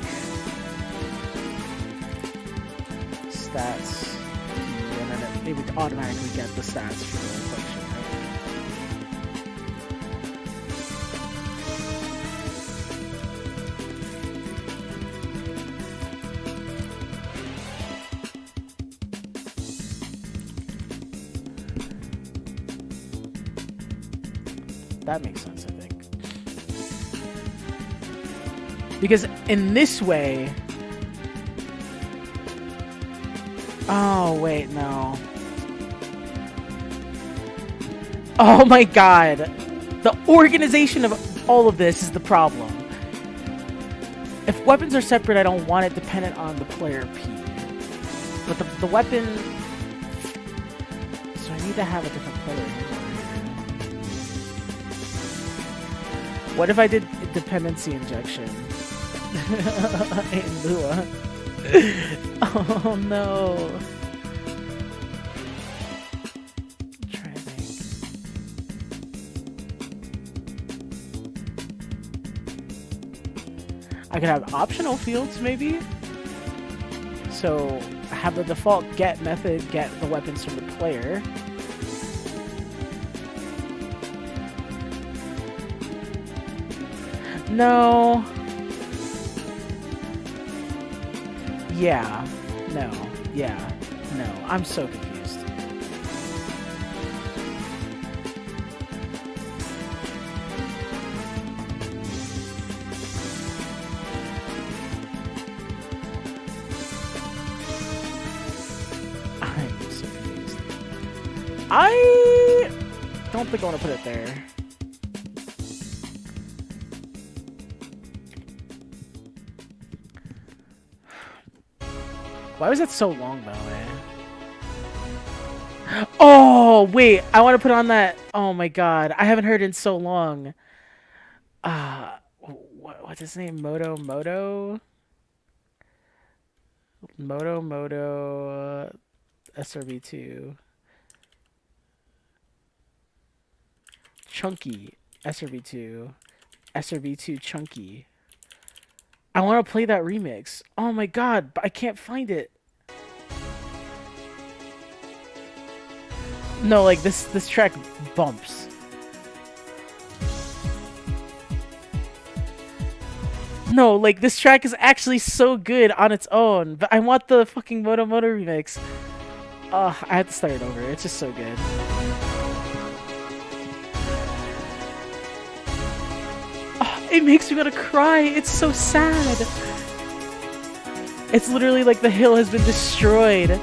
stats, and then it would automatically get the stats for the function, right? That makes sense, I think. Because in this way... Oh, wait, no. Oh my god. The organization of all of this is the problem. If weapons are separate, I don't want it dependent on the player P. But the weapon... So I need to have a different player. What if I did dependency injection? In Lua. Oh no. I'm trying to think. I could have optional fields maybe. So have the default get method get the weapons from the player. No. Yeah. No. Yeah. No. I'm so confused. I don't think I want to put it there. Why was that so long, by the way? Oh, wait. I want to put on that. Oh, my God. I haven't heard it in so long. What's his name? Moto? SRB2. Chunky. SRB2 Chunky. I want to play that remix. Oh my god, but I can't find it. No, like this track bumps. No, like this track is actually so good on its own, but I want the fucking Moto remix. I have to start it over. It's just so good. It makes me want to cry. It's so sad. It's literally like the hill has been destroyed.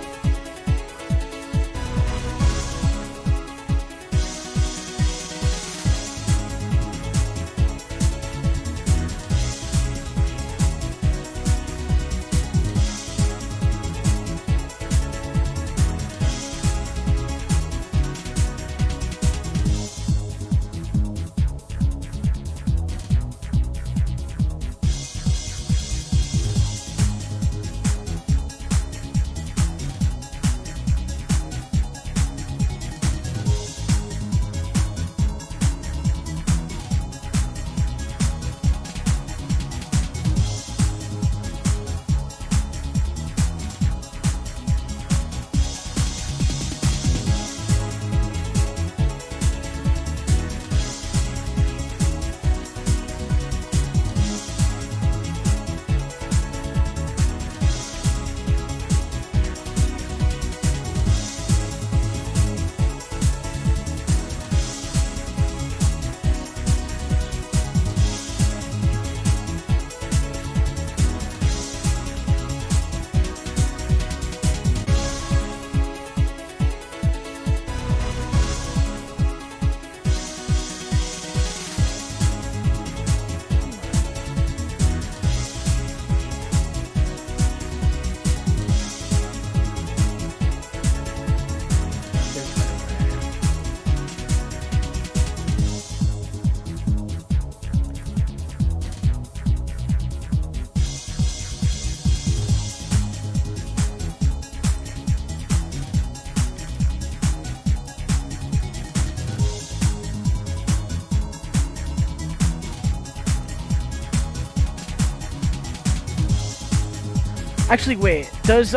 Actually, wait. Does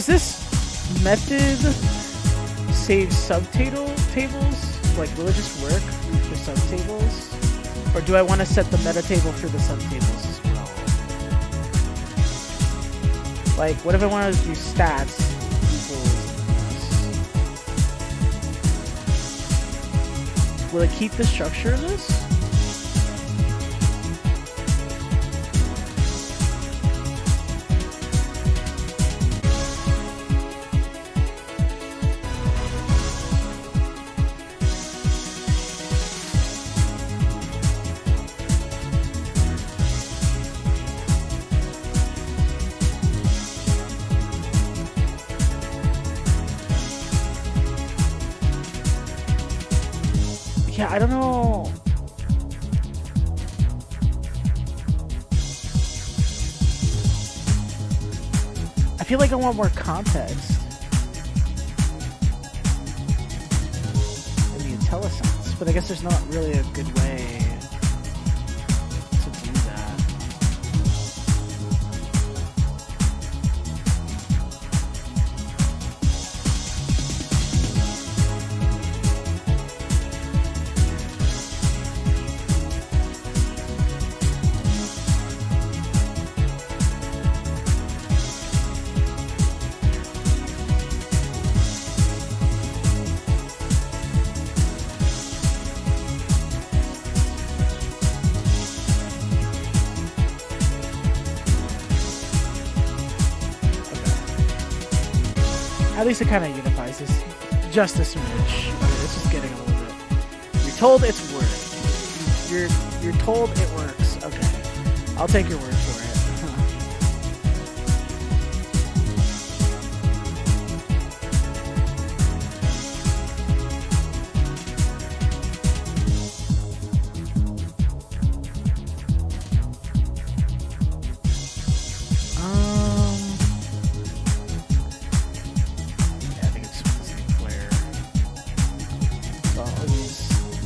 this method save subtables? Like, will it just work for subtables? Or do I want to set the meta table for the subtables as well? Like, what if I want to do stats equals? Will it keep the structure of this? Yeah, I don't know. I feel like I want more context in the IntelliSense, but I guess there's not really a good way to do that. At least it kind of unifies this just a smidge. Okay, this is getting a little bit. You're told it's worked. You're told it works. Okay, I'll take your word for it.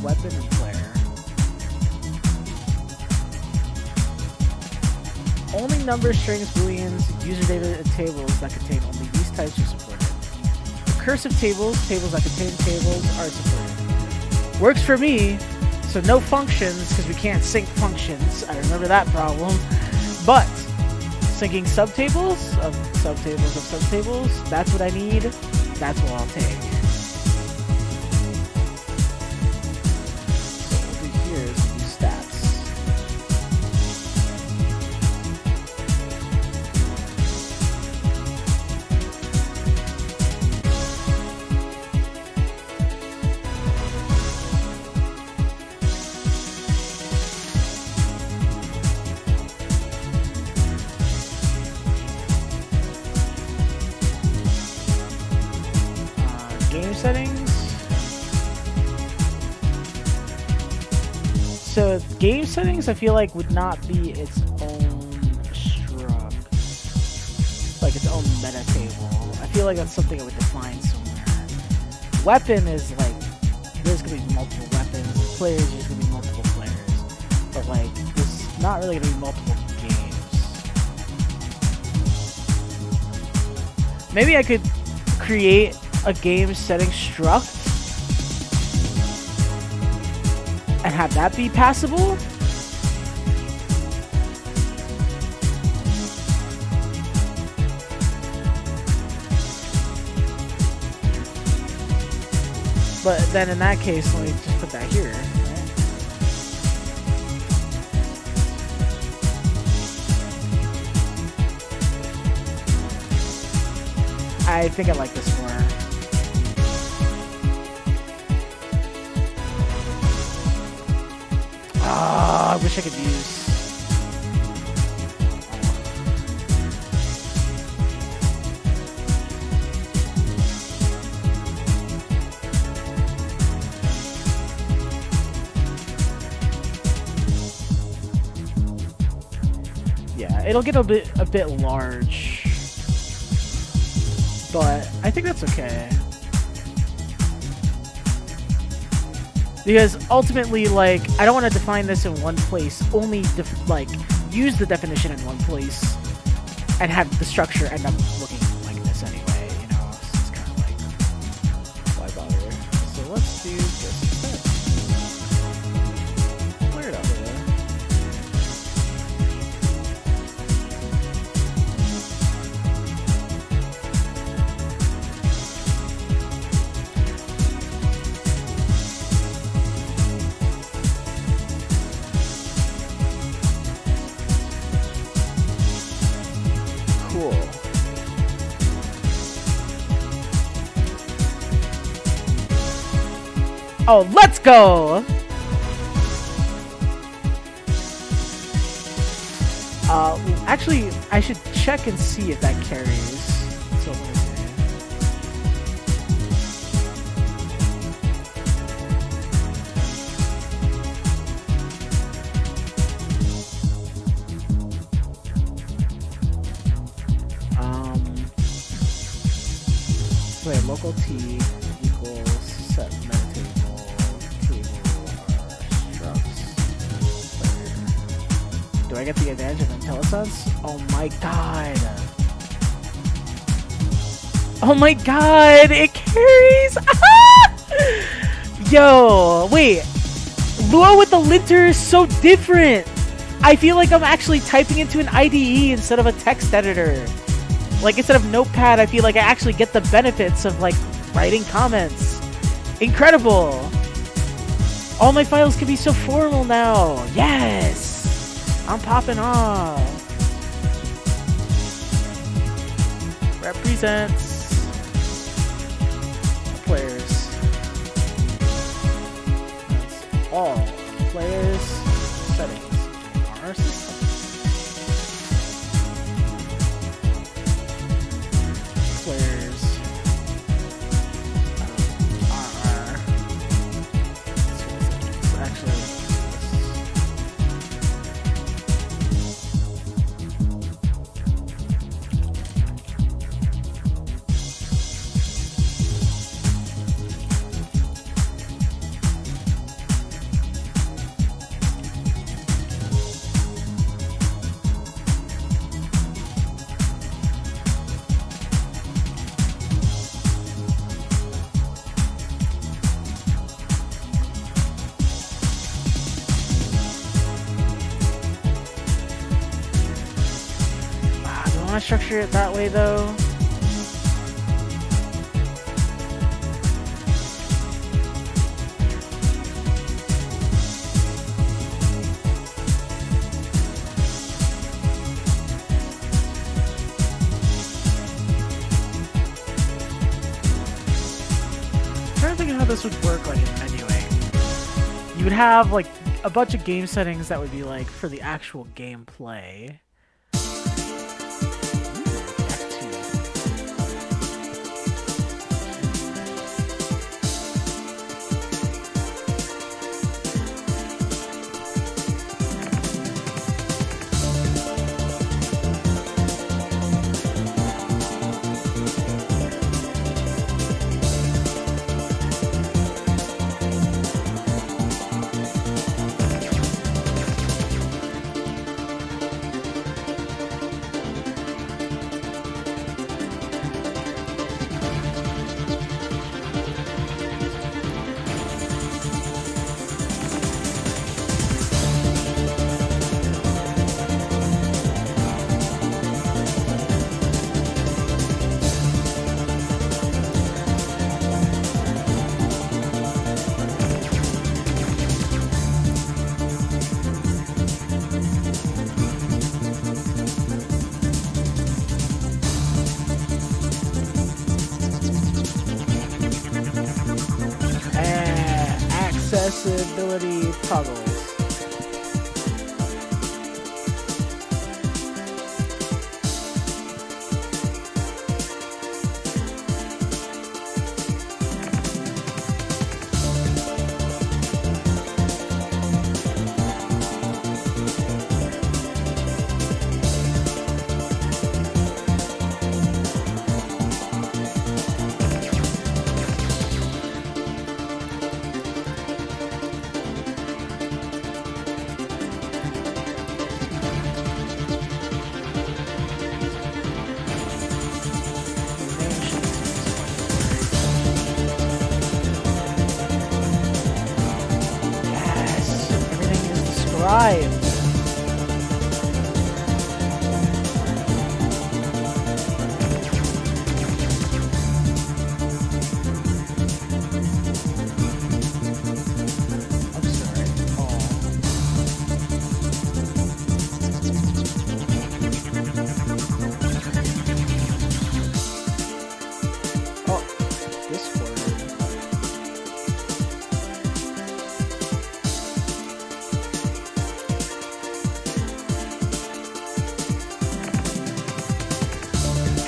Weapon and flare. Only numbers, strings, booleans, user data, and tables that contain only these types are supported. Recursive tables, tables that contain tables, are supported. Works for me, so no functions, because we can't sync functions. I remember that problem. But syncing subtables of subtables of subtables, that's what I need. That's what I'll take. Game settings. So game settings, I feel like would not be its own struct, like its own meta table. I feel like that's something I would define somewhere. Weapon is like there's gonna be multiple weapons. Players, there's gonna be multiple players, but like there's not really gonna be multiple games. Maybe I could create a game setting struct and have that be passable. But then in that case, let me just put that here, right? I think I like this more. I wish I could use. Yeah, it'll get a bit large, but I think that's okay. Because ultimately, like, I don't want to define this in one place, only use the definition in one place and have the structure end up looking like this anyway, you know? So it's kind of like, why bother? So let's do this instead. Clear it out of there. Oh, let's go! Actually, I should check and see if that carries. So what is it? Wait, local T equals set metadata. Do I get the advantage of IntelliSense? Oh my god! Oh my god! It carries! Yo! Wait! Lua with the linter is so different! I feel like I'm actually typing into an IDE instead of a text editor. Like, instead of Notepad, I feel like I actually get the benefits of, like, writing comments. Incredible! All my files can be so formal now! Yes! I'm popping off. Represents. players are actually. Do I want to structure it that way though? I'm trying to think of how this would work like in menuing. You would have like a bunch of game settings that would be like for the actual gameplay. Accessibility toggles. Right.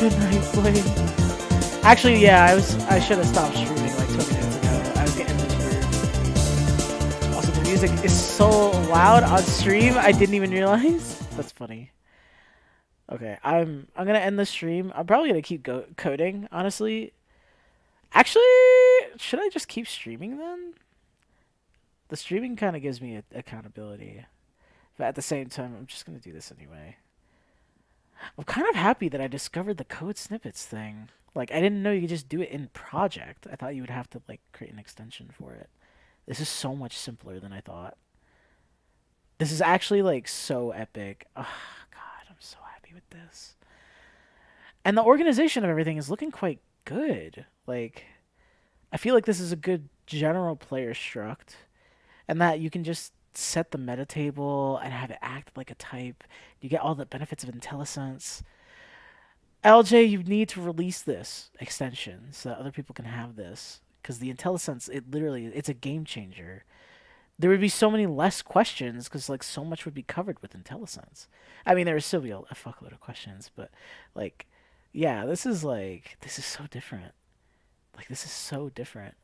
Good night, Blade. Actually, yeah, I should have stopped streaming like 20 minutes ago. I was getting weird. Also, the music is so loud on stream. I didn't even realize. That's funny. Okay, I'm gonna end the stream. I'm probably gonna keep coding. Honestly, actually, should I just keep streaming then? The streaming kind of gives me accountability, but at the same time, I'm just gonna do this anyway. I'm kind of happy that I discovered the code snippets thing. Like, I didn't know you could just do it in project. I thought you would have to, like, create an extension for it. This is so much simpler than I thought. This is actually, like, so epic. Oh, God, I'm so happy with this. And the organization of everything is looking quite good. Like, I feel like this is a good general player struct. And that you can just set the meta table and have it act like a type. You get all the benefits of IntelliSense. LJ, you need to release this extension so that other people can have this. Because the IntelliSense, it's a game changer. There would be so many less questions because, like, so much would be covered with IntelliSense. I mean, there would still be a fuckload of questions, but, like, Yeah, this is so different. Like this is so different.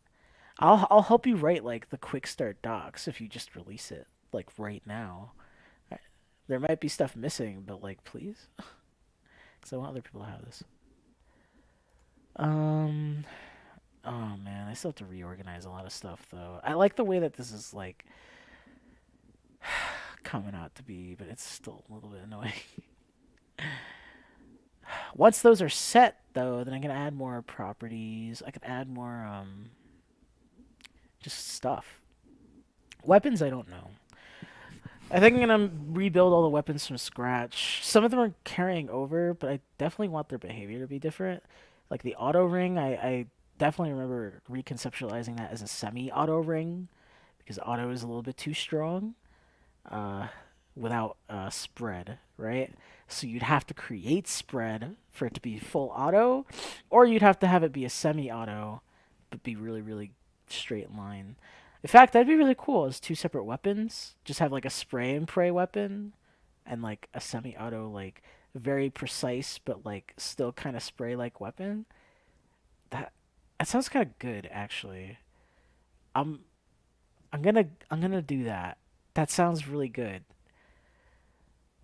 I'll help you write like the quick start docs if you just release it like right now. There might be stuff missing, but like please, because I want other people to have this. Um, oh man, I still have to reorganize a lot of stuff though. I like the way that this is like coming out to be, but it's still a little bit annoying. Once those are set though, then I can add more properties. I can add more just stuff. Weapons I don't know. I think I'm gonna rebuild all the weapons from scratch. Some of them are carrying over, but I definitely want their behavior to be different. Like the auto ring, I definitely remember reconceptualizing that as a semi-auto ring because auto is a little bit too strong uh, without spread, right? So you'd have to create spread for it to be full auto, or you'd have to have it be a semi-auto, but be really, really straight line. In fact, that'd be really cool as two separate weapons. Just have like a spray and pray weapon and like a semi-auto, like very precise but like still kind of spray like weapon. That that sounds kind of good actually. I'm I'm gonna do that. That sounds really good.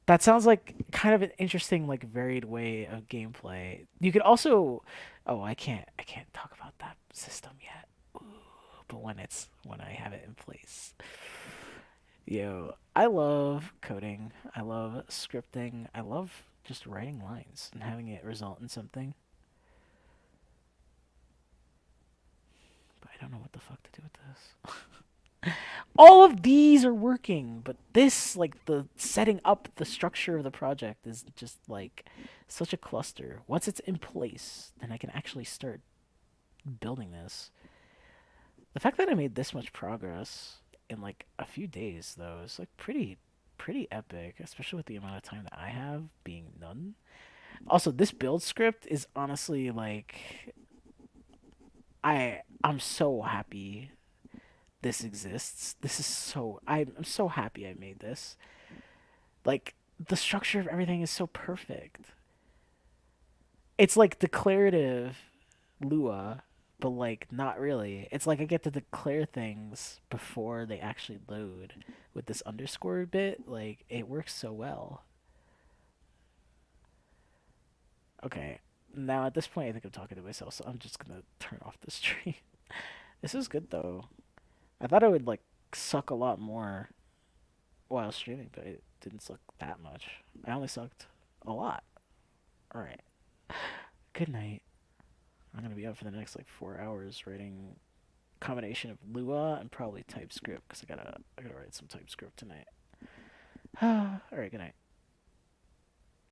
That sounds like kind of an interesting like varied way of gameplay. You could also oh, I can't talk about that system yet. Ooh, but when I have it in place. Yo, I love coding. I love scripting. I love just writing lines and having it result in something. But I don't know what the fuck to do with this. All of these are working, but this, like the setting up the structure of the project, is just like such a cluster. Once it's in place, then I can actually start building this. The fact that I made this much progress in like a few days, though, is like pretty epic, especially with the amount of time that I have being none. Also, this build script is honestly like I'm so happy this exists. This is so I'm so happy I made this. Like the structure of everything is so perfect. It's like declarative Lua, but like not really. It's like I get to declare things before they actually load with this underscore bit. Like it works so well. Okay. Now at this point I think I'm talking to myself, so I'm just gonna turn off the stream. This is good though. I thought it would like suck a lot more while streaming, but it didn't suck that much. I only sucked a lot. Alright. Good night. I'm gonna be up for the next like 4 hours writing combination of Lua and probably TypeScript because I gotta write some TypeScript tonight. Alright, good night.